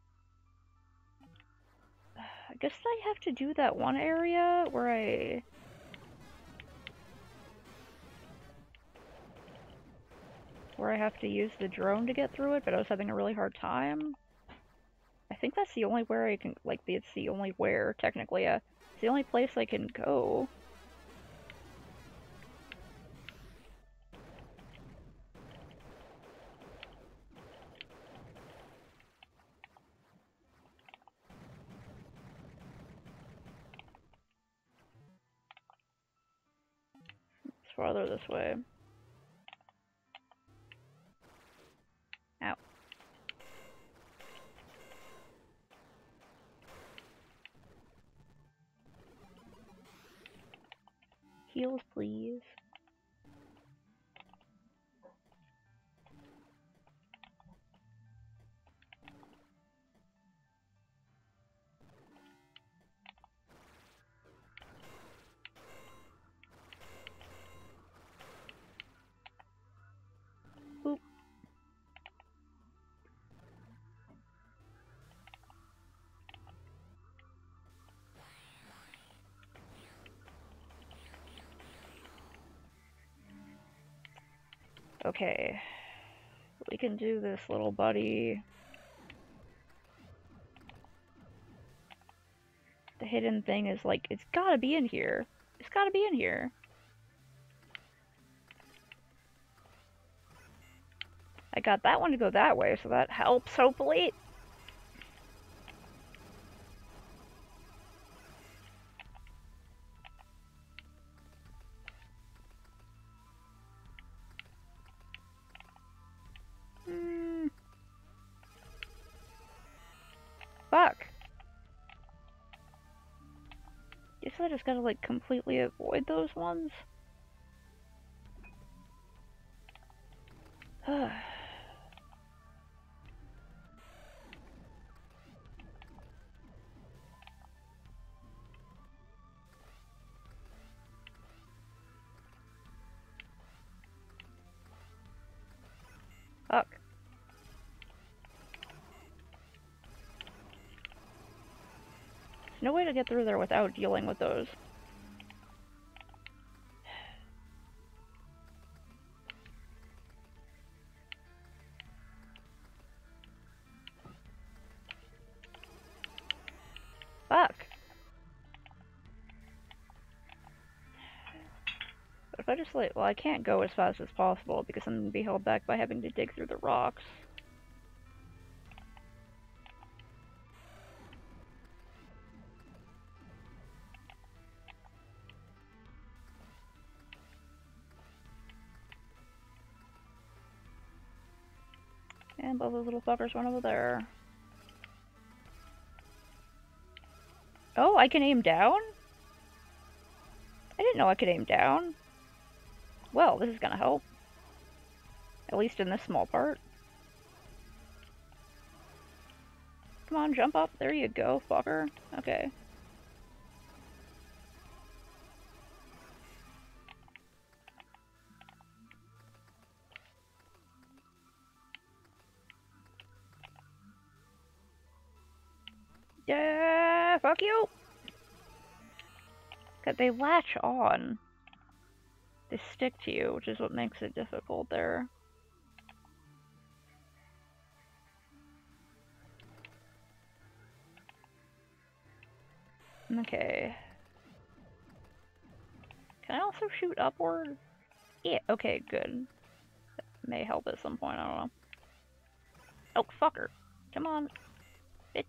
I guess I have to do that one area where I have to use the drone to get through it, but I was having a really hard time. I think that's the only where I can, like, it's the only where, technically, it's the only place I can go. It's farther this way. Ow. Heals, please. Boop. Okay. We can do this, little buddy. The hidden thing is like, it's gotta be in here. It's gotta be in here. I got that one to go that way, so that helps, hopefully. Fuck. Guess I just gotta, like, completely avoid those ones? Fuck. There's no way to get through there without dealing with those. Fuck. But if I just like, well, I can't go as fast as possible because I'm gonna be held back by having to dig through the rocks. And both those little fuckers went over there. Oh, I can aim down? I didn't know I could aim down. Well, this is gonna help. At least in this small part. Come on, jump up. There you go, fucker. Okay. Yeah, fuck you! God, they latch on. They stick to you, which is what makes it difficult there. Okay. Can I also shoot upward? Yeah, okay, good. That may help at some point, I don't know. Oh, fucker. Come on. Bitch.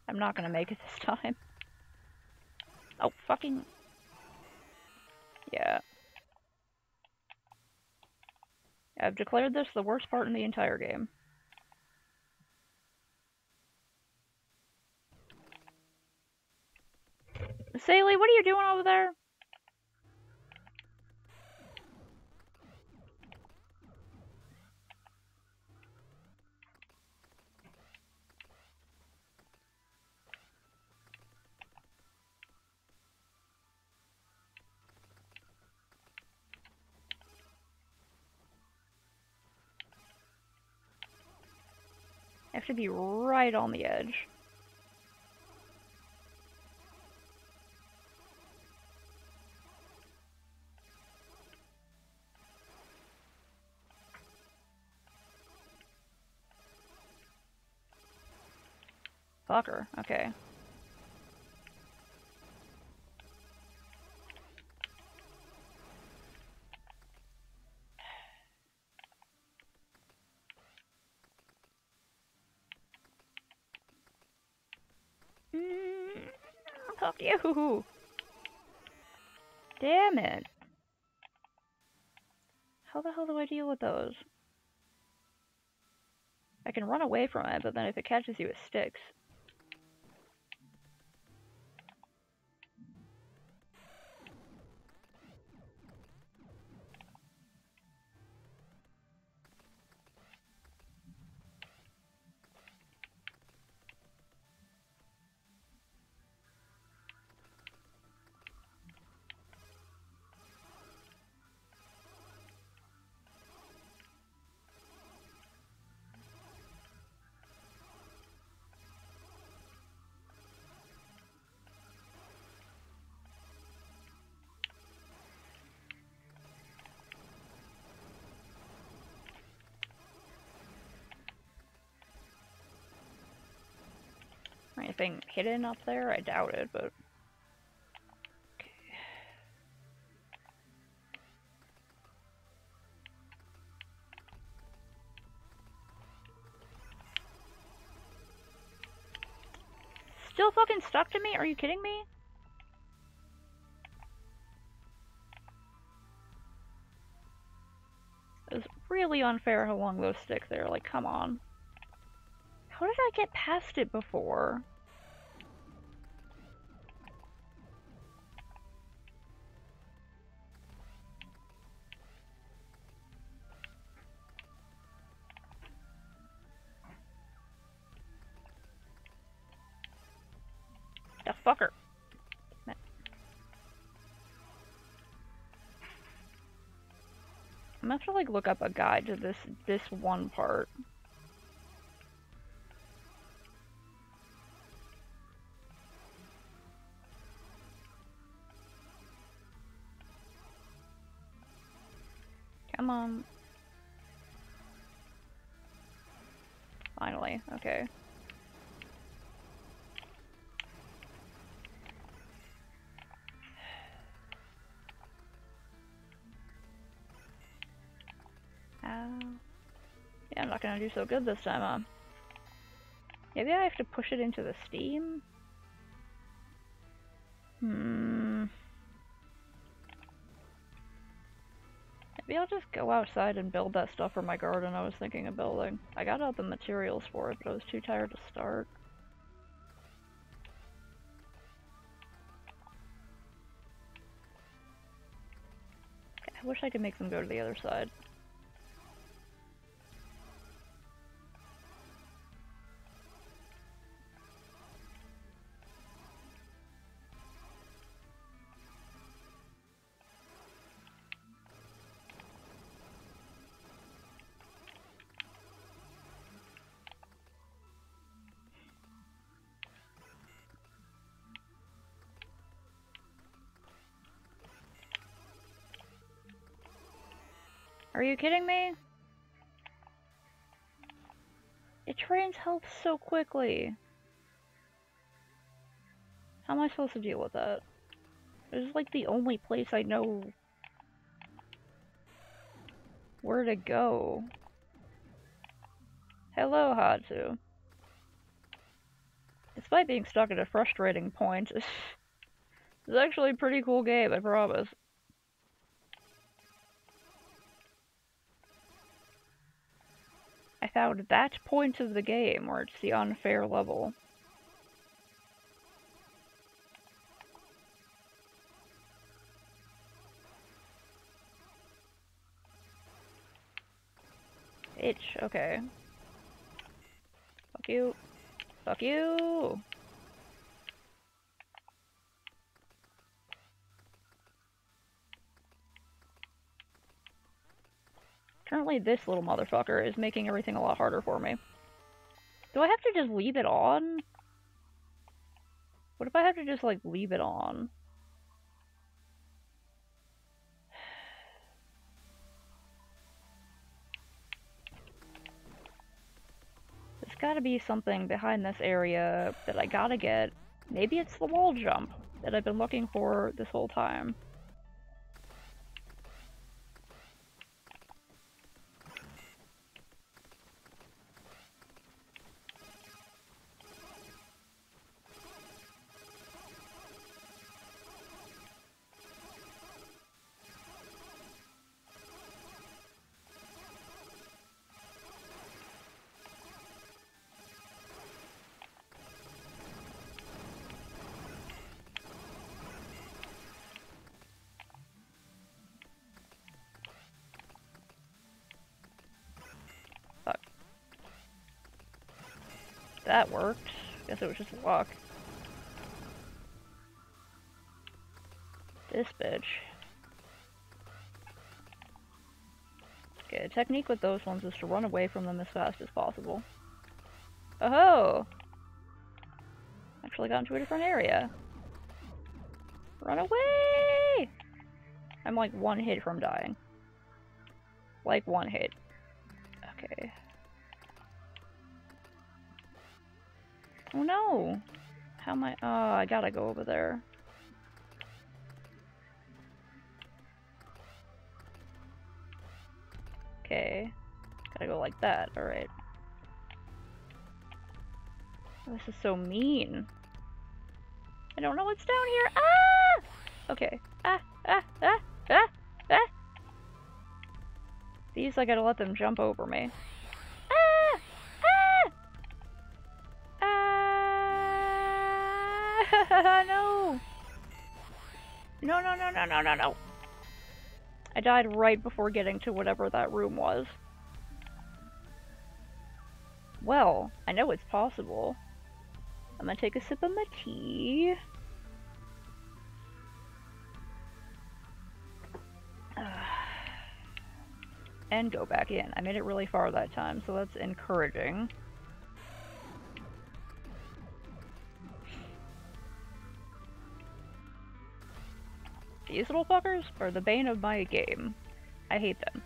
I'm not gonna make it this time. Oh, fucking... Yeah. I've declared this the worst part in the entire game. Saley, what are you doing over there? I have to be right on the edge. Fucker, okay. Fuck you! Damn it! How the hell do I deal with those? I can run away from it, but then if it catches you, it sticks. Anything hidden up there? I doubt it, but... Okay. Still fucking stuck to me? Are you kidding me? It was really unfair how long those stick there. Like, come on. How did I get past it before? The fucker. I'm gonna have to like look up a guide to this one part. Come on. Finally, okay. Yeah, I'm not gonna do so good this time, huh? Maybe I have to push it into the steam? Maybe I'll just go outside and build that stuff for my garden I was thinking of building. I got all the materials for it, but I was too tired to start. I wish I could make them go to the other side. Are you kidding me? It drains health so quickly. How am I supposed to deal with that? This is like the only place I know where to go. Hello, Hatsu. Despite being stuck at a frustrating point, it's actually a pretty cool game, I promise. I found that point of the game where it's the unfair level. Itch, okay. Fuck you. Fuck you! Currently, this little motherfucker is making everything a lot harder for me. Do I have to just leave it on? What if I have to just, like, leave it on? There's gotta be something behind this area that I gotta get. Maybe it's the wall jump that I've been looking for this whole time. That worked. Guess it was just luck. This bitch. Okay, the technique with those ones is to run away from them as fast as possible. Oh! Actually got into a different area. Run away! I'm like one hit from dying. Like one hit. Okay. Oh no! How am I? Oh, I gotta go over there. Okay. Gotta go like that, alright. This is so mean. I don't know what's down here. Ah! Okay. Ah! Ah! Ah! Ah! Ah! These, I gotta let them jump over me. Ah! Ah! No! No, no, no, no, no, no, no! I died right before getting to whatever that room was. Well, I know it's possible. I'm gonna take a sip of my tea. And go back in. I made it really far that time, so that's encouraging. These little fuckers are the bane of my game. I hate them.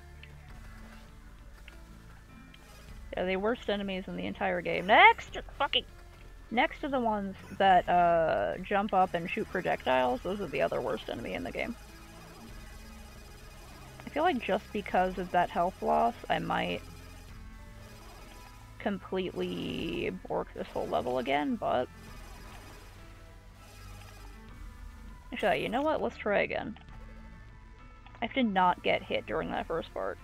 They're the worst enemies in the entire game. Next to the ones that jump up and shoot projectiles, those are the other worst enemy in the game. I feel like just because of that health loss, I might completely bork this whole level again, but... Actually, you know what? Let's try again. I have to not get hit during that first part.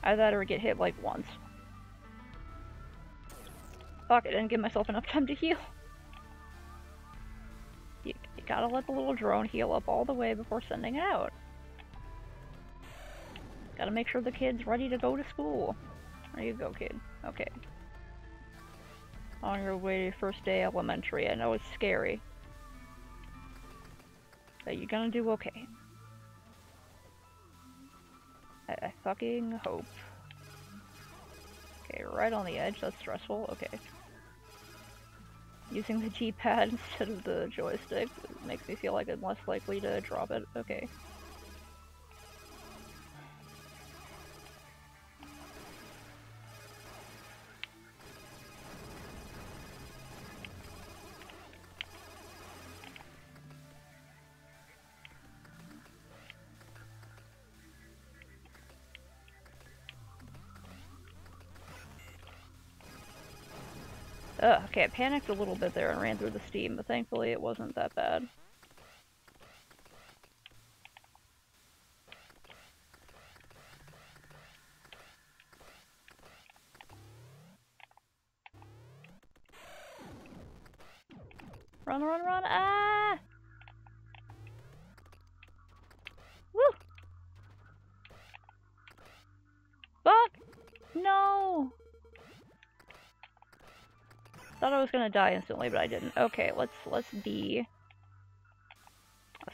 Either that or get hit like once. Fuck, I didn't give myself enough time to heal. You gotta let the little drone heal up all the way before sending it out. Gotta make sure the kid's ready to go to school. There you go, kid. Okay. On your way to first day elementary. I know it's scary. But you're gonna do okay. I fucking hope. Okay, right on the edge. That's stressful. Okay. Using the G-pad instead of the joystick makes me feel like I'm less likely to drop it. Okay. Okay, I panicked a little bit there and ran through the steam, but thankfully it wasn't that bad. Run, run, run! Ah! Woo! Fuck! No! Thought I was gonna die instantly, but I didn't. Okay, let's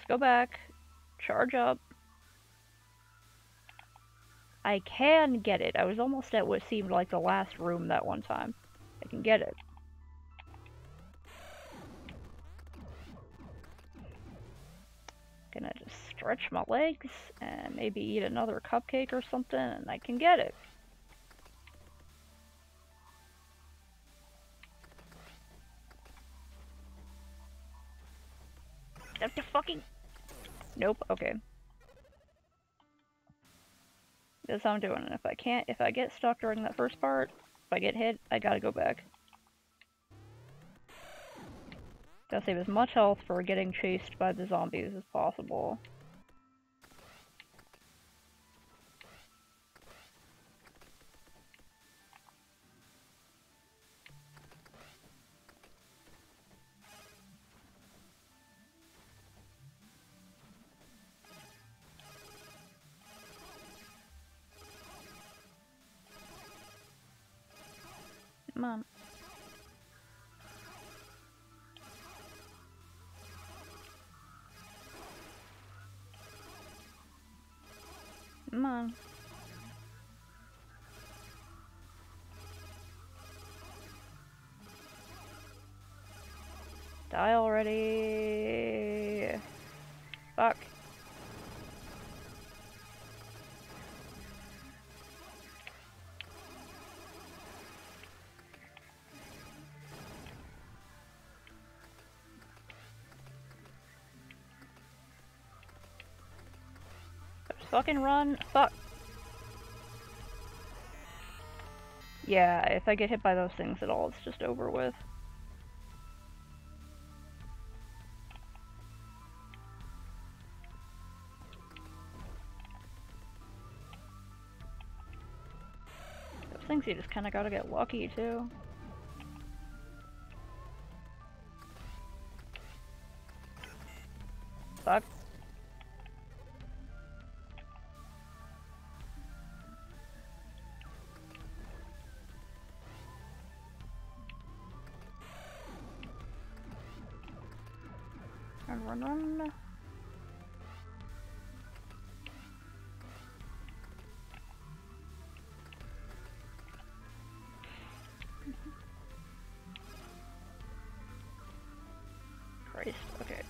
go back. Charge up. I can get it. I was almost at what seemed like the last room that one time. can get it. Gonna just stretch my legs and maybe eat another cupcake or something and I can get it. That's the fucking... Nope, okay. That's how I'm doing it. If I get stuck during that first part, if I get hit, I gotta go back. Gotta save as much health for getting chased by the zombies as possible. Come on. Come on. Die already. Fuck. Fucking run. Fuck. Yeah, if I get hit by those things at all, it's just over with. Those things you just kinda gotta get lucky too. Fuck. Run. Christ, okay.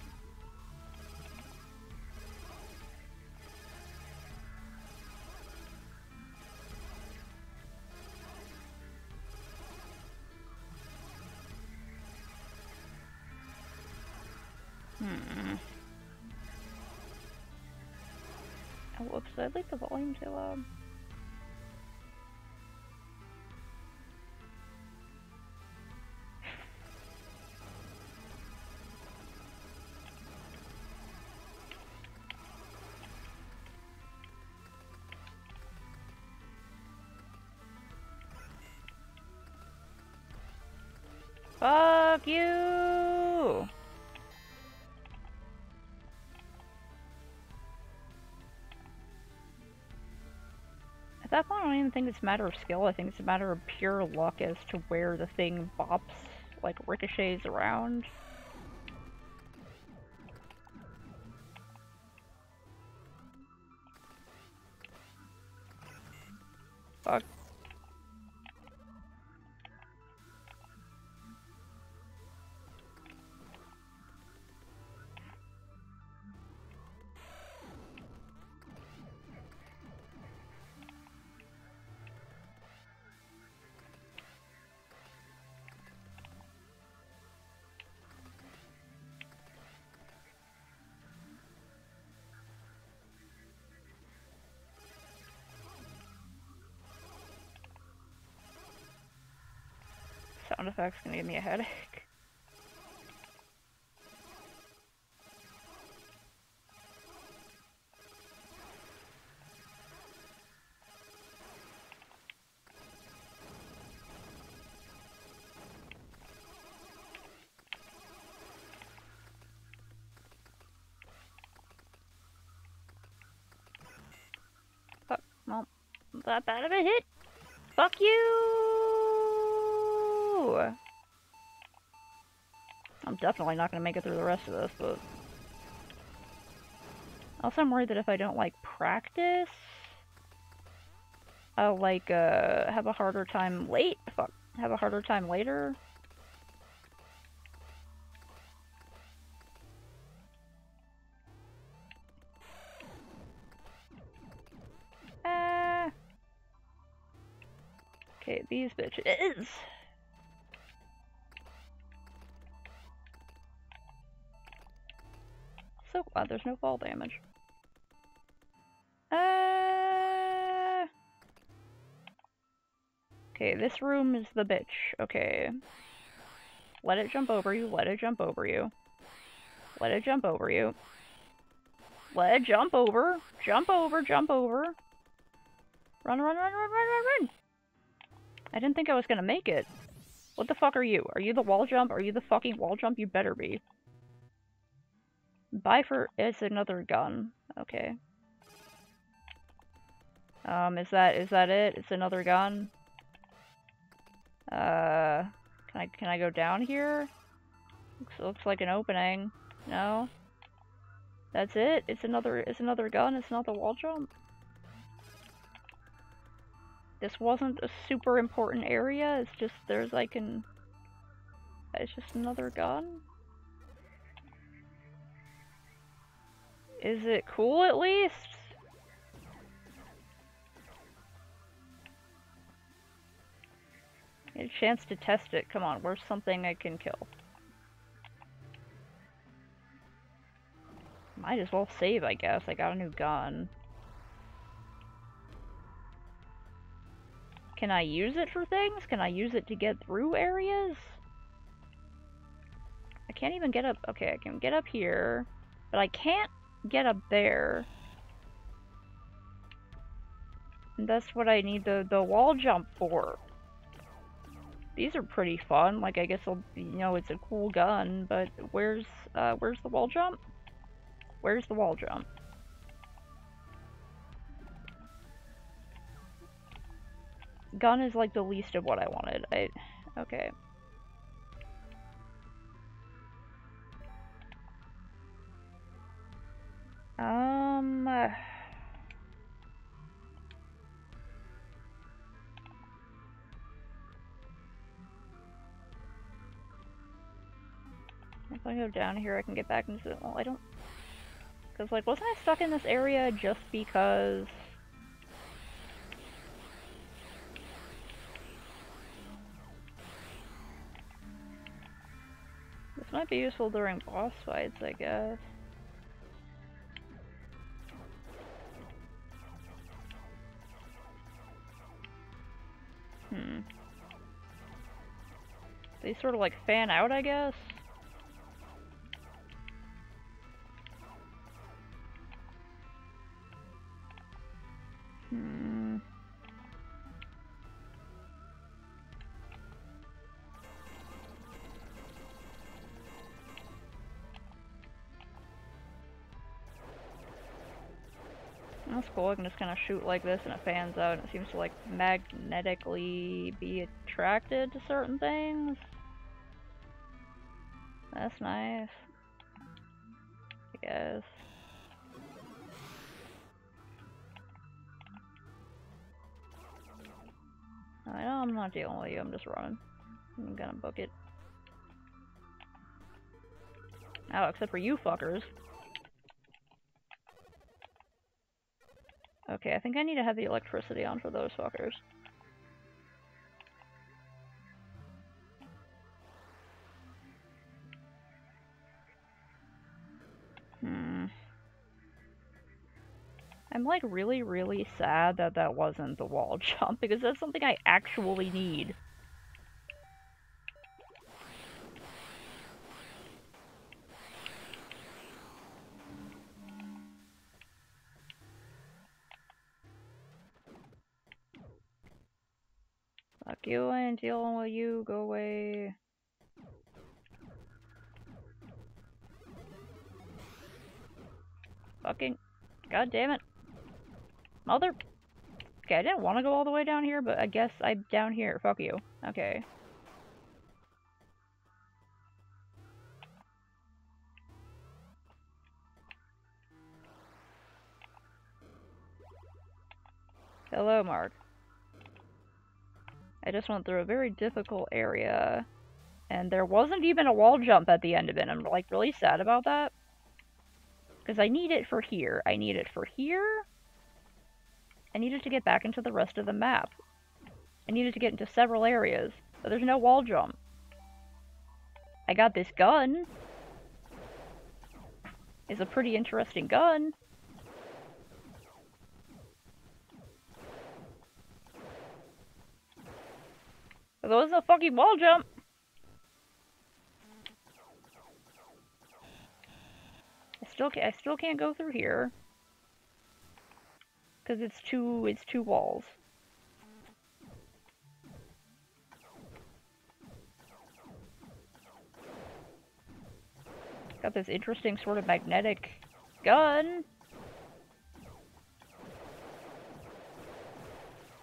Oh, whoops, did I leave the volume too loud? Fuck you! At that point, I don't even think it's a matter of skill. I think it's a matter of pure luck as to where the thing bops, like ricochets around. Fuck. Sound effects gonna give me a headache. Fuck, well, not that bad of a hit. Fuck you! I'm definitely not gonna make it through the rest of this, but... Also, I'm worried that if I don't, like, practice, I'll, like, have a harder time late. Fuck. have a harder time later? Okay, these bitches. So glad there's no fall damage. Okay, this room is the bitch. Okay. Let it jump over you, let it jump over you. Let it jump over you. Let it jump over. Jump over, jump over. Run, run, run, run, run, run, run! I didn't think I was gonna make it. What the fuck are you? Are you the wall jump? Are you the fucking wall jump? You better be. Buy for... It's another gun. Okay. Is that it? It's another gun? Can I go down here? Looks like an opening. No? That's it? It's another gun? It's not the wall jump? This wasn't a super important area, it's just it's just another gun? Is it cool at least? Get a chance to test it. Come on, where's something I can kill? Might as well save, I guess. I got a new gun. Can I use it for things? Can I use it to get through areas? I can't even get up. Okay, I can get up here, but I can't get up there. And that's what I need the wall jump for. These are pretty fun. Like, I guess it's a cool gun, but where's the wall jump? Where's the wall jump? Gun is like the least of what I wanted. Okay. If I go down here, I can get back into well, I don't... Because, like, wasn't I stuck in this area just because... This might be useful during boss fights, I guess. They sort of, like, fan out, I guess? That's cool, I can just kind of shoot like this and it fans out and it seems to like magnetically be attracted to certain things. That's nice. I guess. I know I'm not dealing with you, I'm just running. I'm gonna book it. Oh, except for you fuckers. Okay, I think I need to have the electricity on for those fuckers. I'm like really, really sad that that wasn't the wall jump because that's something I actually need. Fuck you, I ain't dealing with you, go away. Fucking, god damn it. Mother... Okay, I didn't want to go all the way down here, but I guess I'm down here, fuck you. Okay. Hello, Mark. I just went through a very difficult area, and there wasn't even a wall jump at the end of it. I'm like really sad about that. Because I need it for here. I need it for here. I needed to get back into the rest of the map. I needed to get into several areas, but there's no wall jump. I got this gun. It's a pretty interesting gun. But there wasn't a fucking wall jump. I still can't go through here. Because it's two walls. Got this interesting sort of magnetic gun.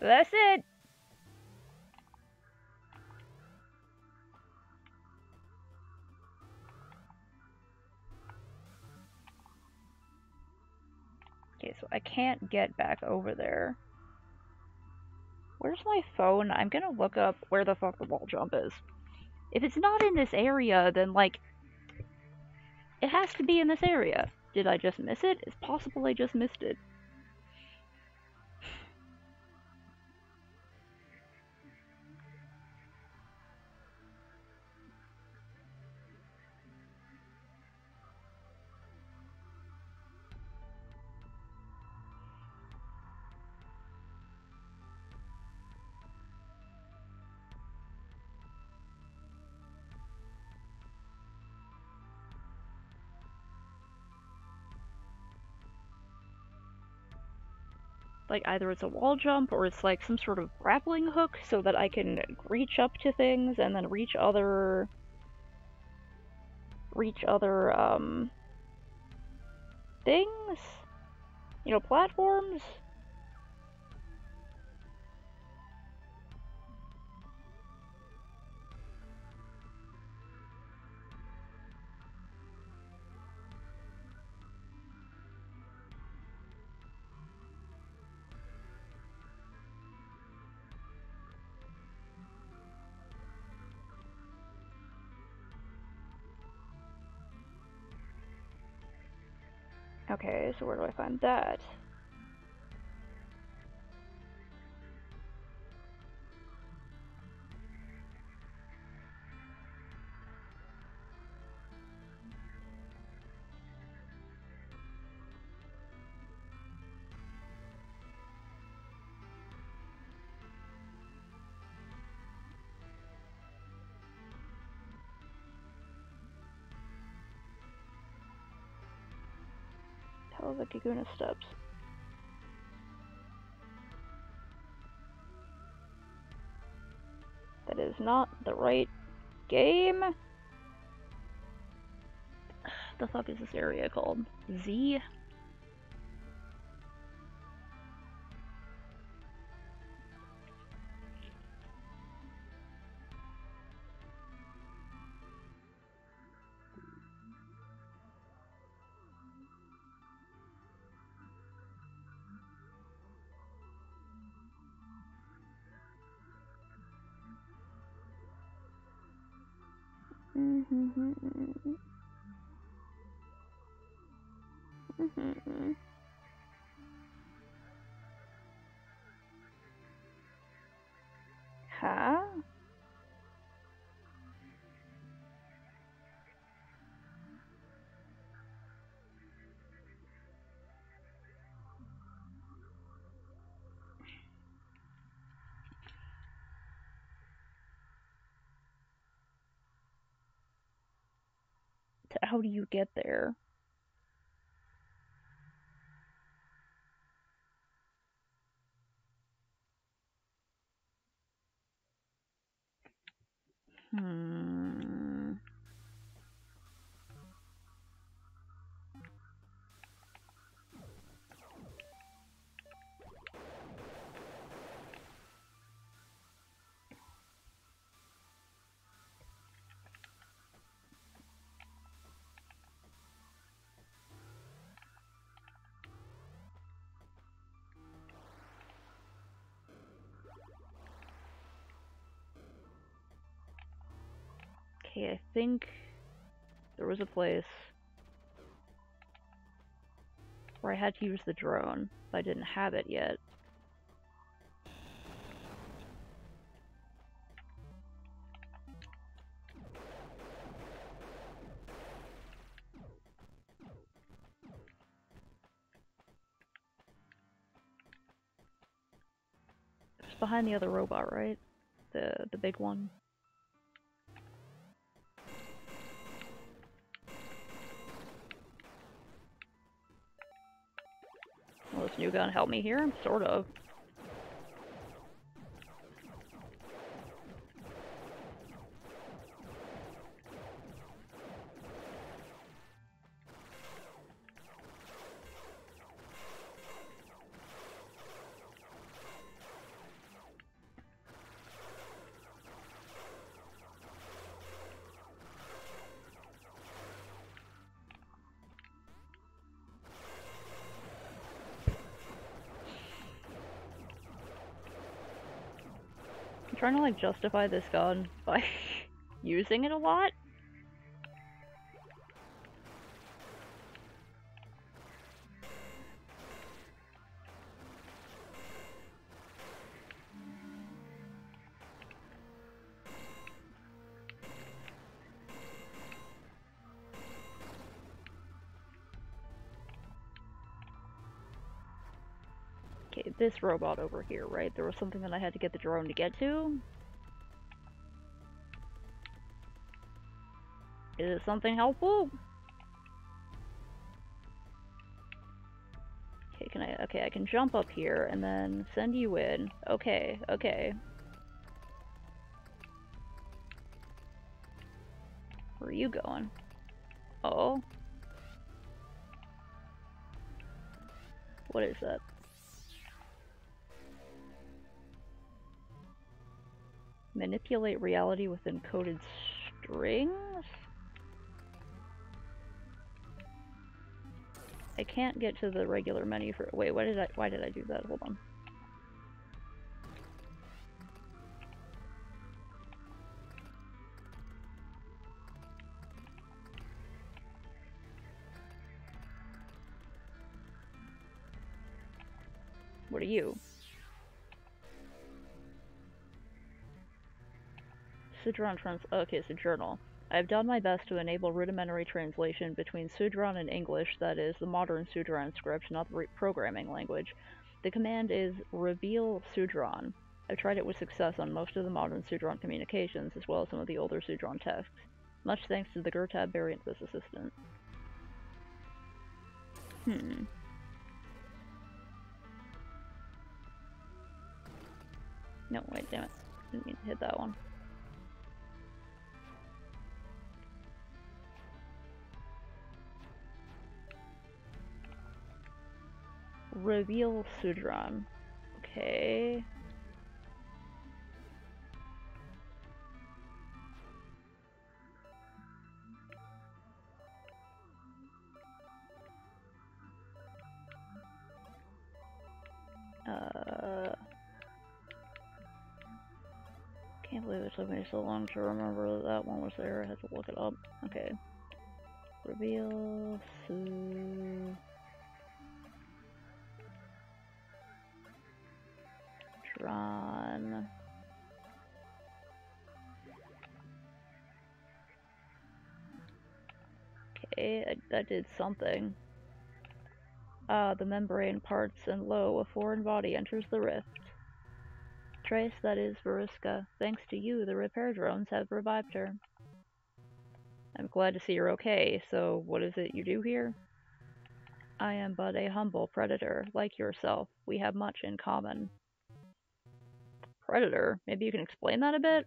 That's it. Okay, so I can't get back over there. Where's my phone? I'm gonna look up where the fuck the wall jump is. If it's not in this area, then, like, it has to be in this area. Did I just miss it? It's possible I just missed it. Like, either it's a wall jump or it's like some sort of grappling hook so that I can reach up to things and then reach other things? You know, platforms? Okay, so where do I find that? Hell, the Kaguna steps. That is not the right game. The fuck is this area called? Z? Huh? How do you get there? Okay, I think there was a place where I had to use the drone, but I didn't have it yet. It's behind the other robot, right? The big one. Will this new gun help me here? Sort of. I'm trying to like justify this gun by using it a lot. Okay, this robot over here, right? There was something that I had to get the drone to get to. Is it something helpful? Okay, okay, I can jump up here and then send you in. Okay, okay. Where are you going? Oh. What is that? Manipulate reality with encoded strings? I can't get to the regular menu for— wait, why did I do that? Hold on. What are you? Sudran okay, so journal. I have done my best to enable rudimentary translation between Sudran and English, that is, the modern Sudran script, not the programming language. The command is reveal Sudran. I've tried it with success on most of the modern Sudran communications, as well as some of the older Sudran texts. Much thanks to the Gurtab variant of this assistant. No, wait, damn it. Didn't mean to hit that one. Reveal Sudran. Okay. Can't believe it took me so long to remember that one was there. I had to look it up. Okay. Reveal Sudran. Okay, that did something. The membrane parts, and lo, a foreign body enters the rift. Trace, that is Veruska. Thanks to you, the repair drones have revived her. I'm glad to see you're okay. So, what is it you do here? I am but a humble predator, like yourself. We have much in common. Predator? Maybe you can explain that a bit?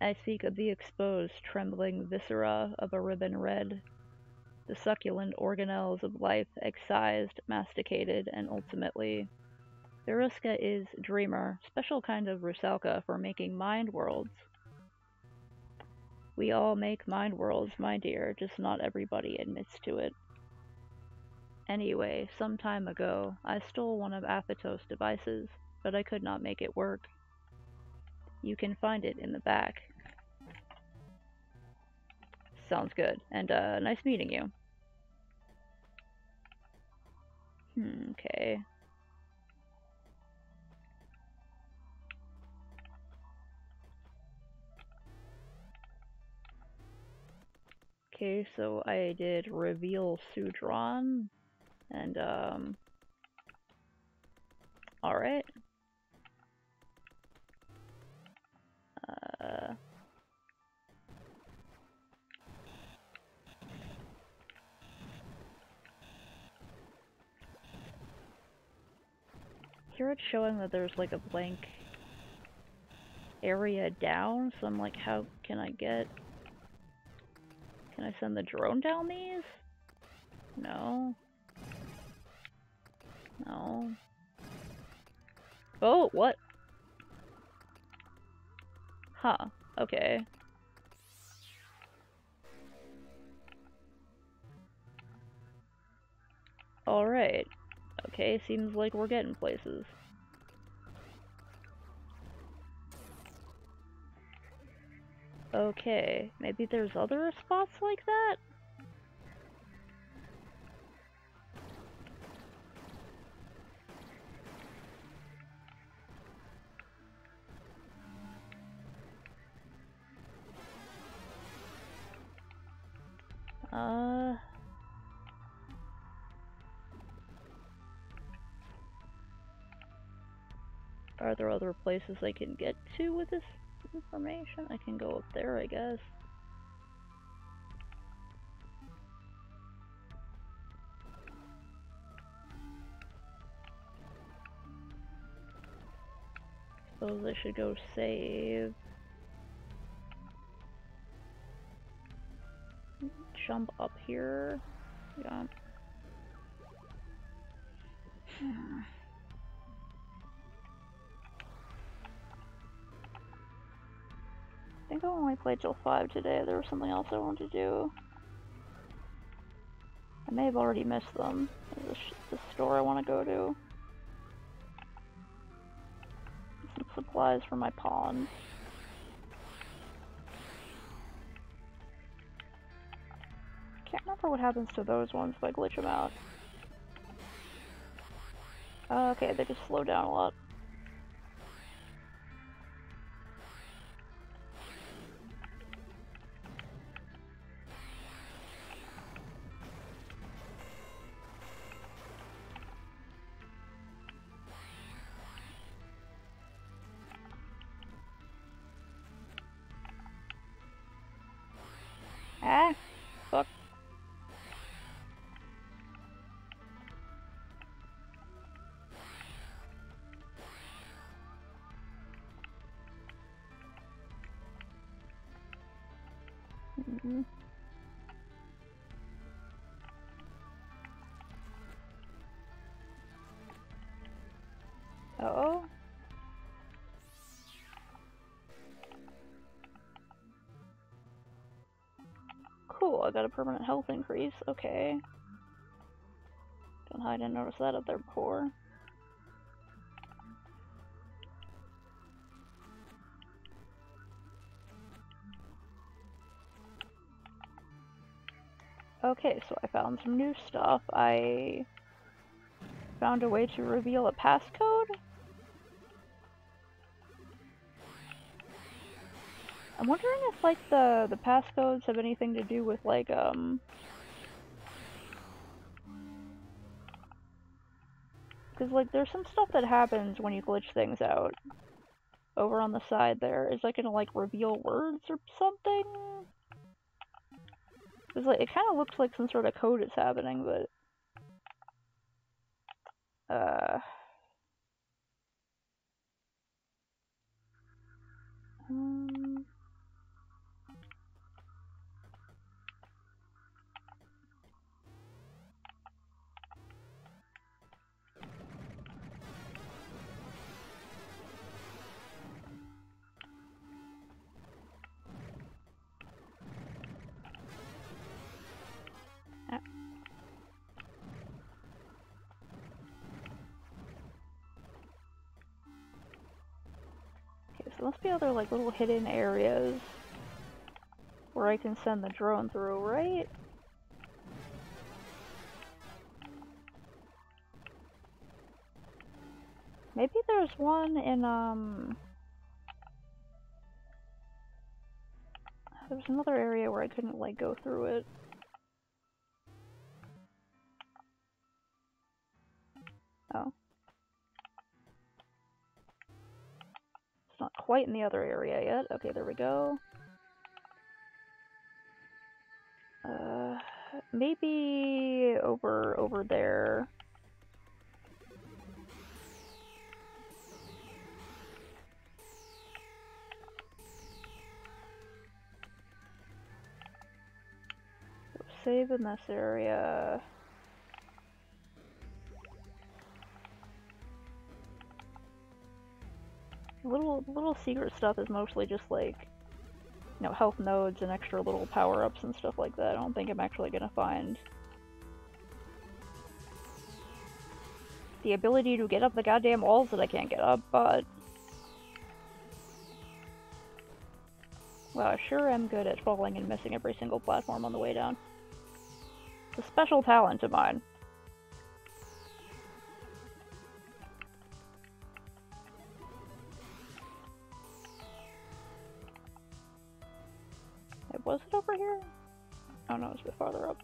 I speak of the exposed, trembling viscera of a ribbon red. The succulent organelles of life, excised, masticated, and ultimately... Veruska is Dreamer, special kind of Rusalka for making mind worlds. We all make mind worlds, my dear, just not everybody admits to it. Anyway, some time ago, I stole one of Aphatos' devices, but I could not make it work. You can find it in the back. Sounds good. And, nice meeting you. Okay. Okay, so I did reveal Sudron, and, alright. Here it's showing that there's like a blank area down, so I'm like, how can I get... Can I send the drone down these? No. No. Oh, what? Huh. Okay. Alright. Okay, seems like we're getting places. Okay, maybe there's other spots like that? Are there other places I can get to with this information? I can go up there, I guess. Suppose I should go save. Jump up here. Yeah. I think I only played till 5 today. There was something else I wanted to do. I may have already missed them. There's the store I want to go to. Some supplies for my pond. Can't remember what happens to those ones if I glitch them out. Okay, they just slow down a lot. Ah, fuck. Uh-oh. Cool, I got a permanent health increase. Okay. Don't know how I didn't notice that up there before. Okay, so I found some new stuff. I found a way to reveal a passcode. I'm wondering if, like, the passcodes have anything to do with, like, because, like, there's some stuff that happens when you glitch things out. Over on the side there. Is that gonna, like, reveal words or something? Because, like, it kind of looks like some sort of code is happening, but... Okay, so there must be other, like, little hidden areas. where I can send the drone through, right? Maybe there's one in, there was another area where I couldn't, like, go through it. Oh. It's not quite in the other area yet. Okay, there we go. Maybe over there. Save in this area. Little secret stuff is mostly just like, you know, health nodes and extra little power-ups and stuff like that. I don't think I'm actually gonna find the ability to get up the goddamn walls that I can't get up, but well, I sure am good at falling and missing every single platform on the way down. It's a special talent of mine. Was it over here? Oh no, it's a bit farther up.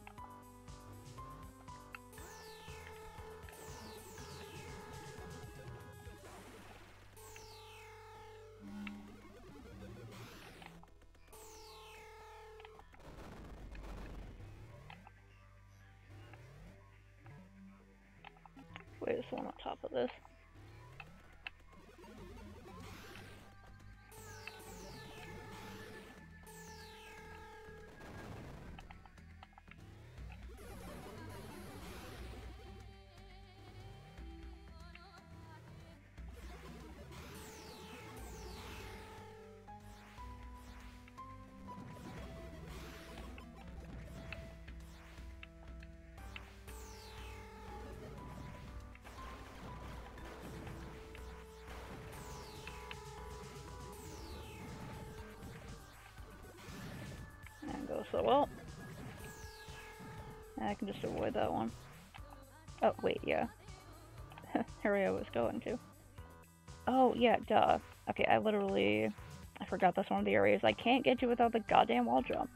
Wait, there's one on top of this. So well, I can just avoid that one. Oh wait, yeah. Area I was going to. Oh yeah, duh. Okay, I forgot that's one of the areas I can't get to without the goddamn wall jump.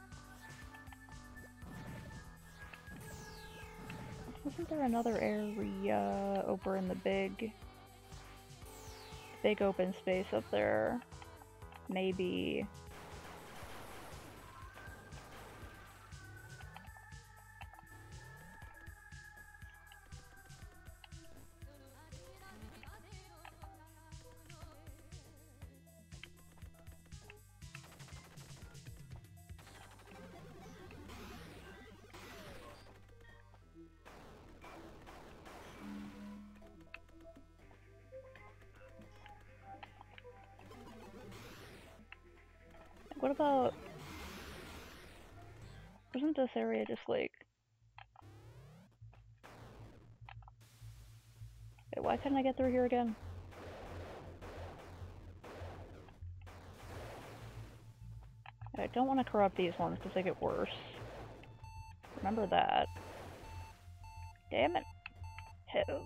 Wasn't there another area over in the big open space up there? Maybe. What about... Wasn't this area just like... Wait, why couldn't I get through here again? I don't want to corrupt these ones because they get worse. Remember that. Damn it. Hell.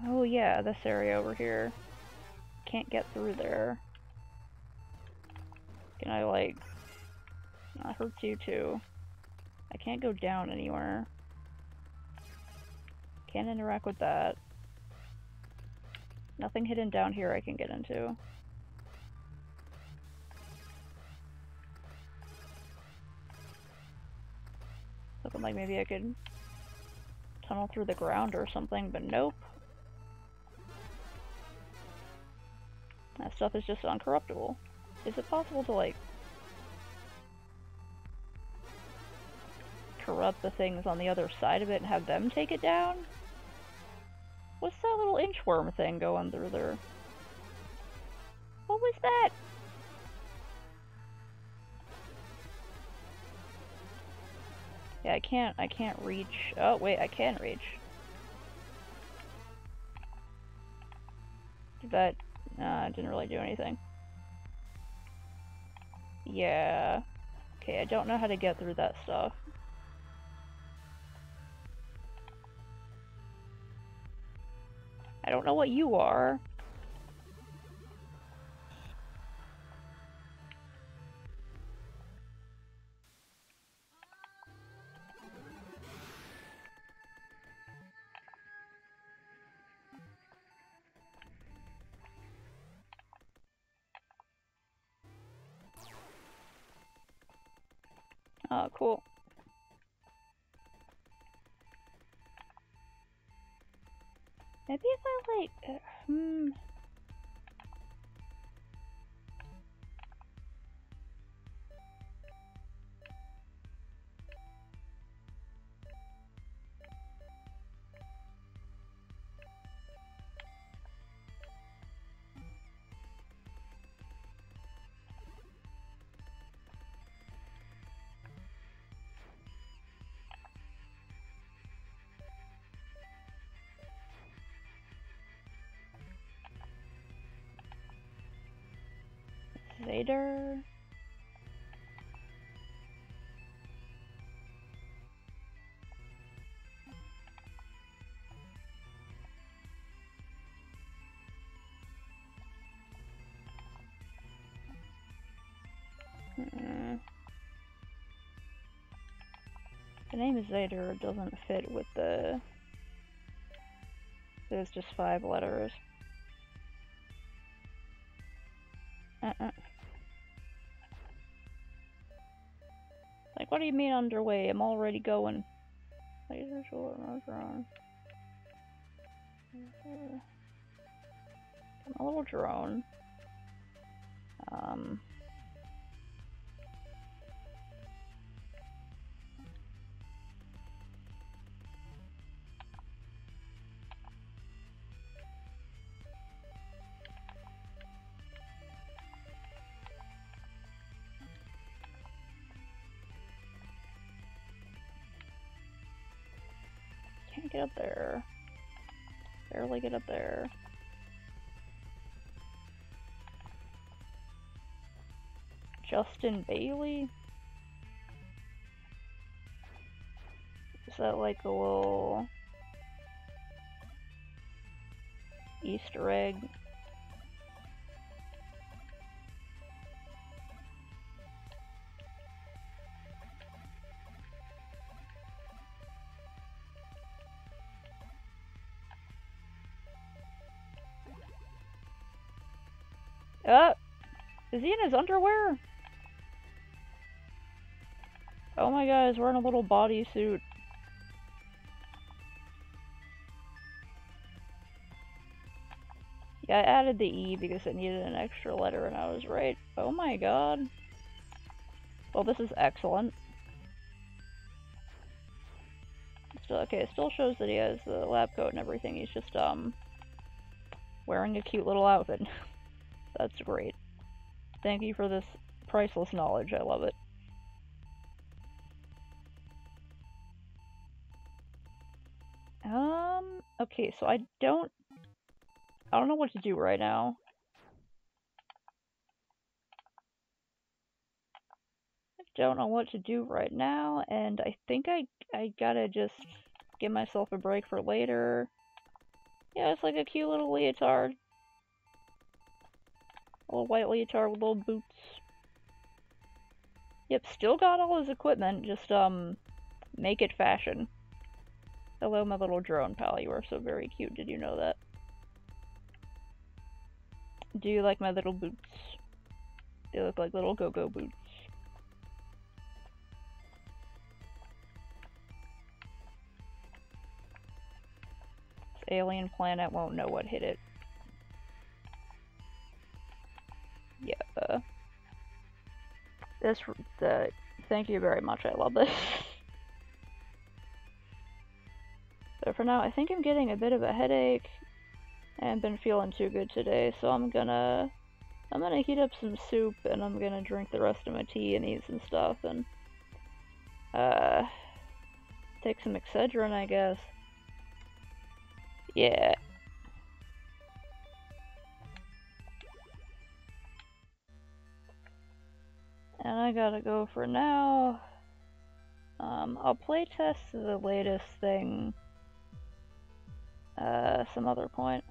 Oh yeah, this area over here. Can't get through there. Can I like... That hurts you too. I can't go down anywhere. Can't interact with that. Nothing hidden down here I can get into. Looking like maybe I could tunnel through the ground or something, but nope. That stuff is just uncorruptible. Is it possible to, like, corrupt the things on the other side of it and have them take it down? What's that little inchworm thing going through there? What was that? Yeah, I can't reach. Oh, wait, I can reach. But, didn't really do anything. Yeah. Okay, I don't know how to get through that stuff. I don't know what you are. Oh, cool. Maybe if I like, Vader. The name is Vader doesn't fit with the... It's just 5 letters. Like, what do you mean underway? I'm already going. Laser short, drone. A little drone. Can't get up there. Barely get up there. Justin Bailey? Is that like a little Easter egg? Is he in his underwear? Oh my god, he's wearing a little bodysuit. Yeah, I added the E because it needed an extra letter and I was right. Oh my god. Well, this is excellent. Still, okay, it still shows that he has the lab coat and everything. He's just, wearing a cute little outfit. That's great. Thank you for this priceless knowledge. I love it. Okay, so I don't know what to do right now. Don't know what to do right now, and I think I gotta just give myself a break for later. Yeah, it's like a cute little leotard. A little white leotard with little boots. Yep, still got all his equipment, just, make it fashion. Hello, my little drone pal, you are so very cute, did you know that? Do you like my little boots? They look like little go-go boots. This alien planet won't know what hit it. Yeah. Thank you very much, I love this. But for now, I think I'm getting a bit of a headache. I haven't been feeling too good today, so I'm gonna I'm gonna heat up some soup and I'm gonna drink the rest of my tea and eat some stuff and take some Excedrin, I guess. Yeah. And I gotta go for now. I'll playtest the latest thing some other point.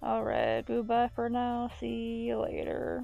Alright, goodbye for now. See you later.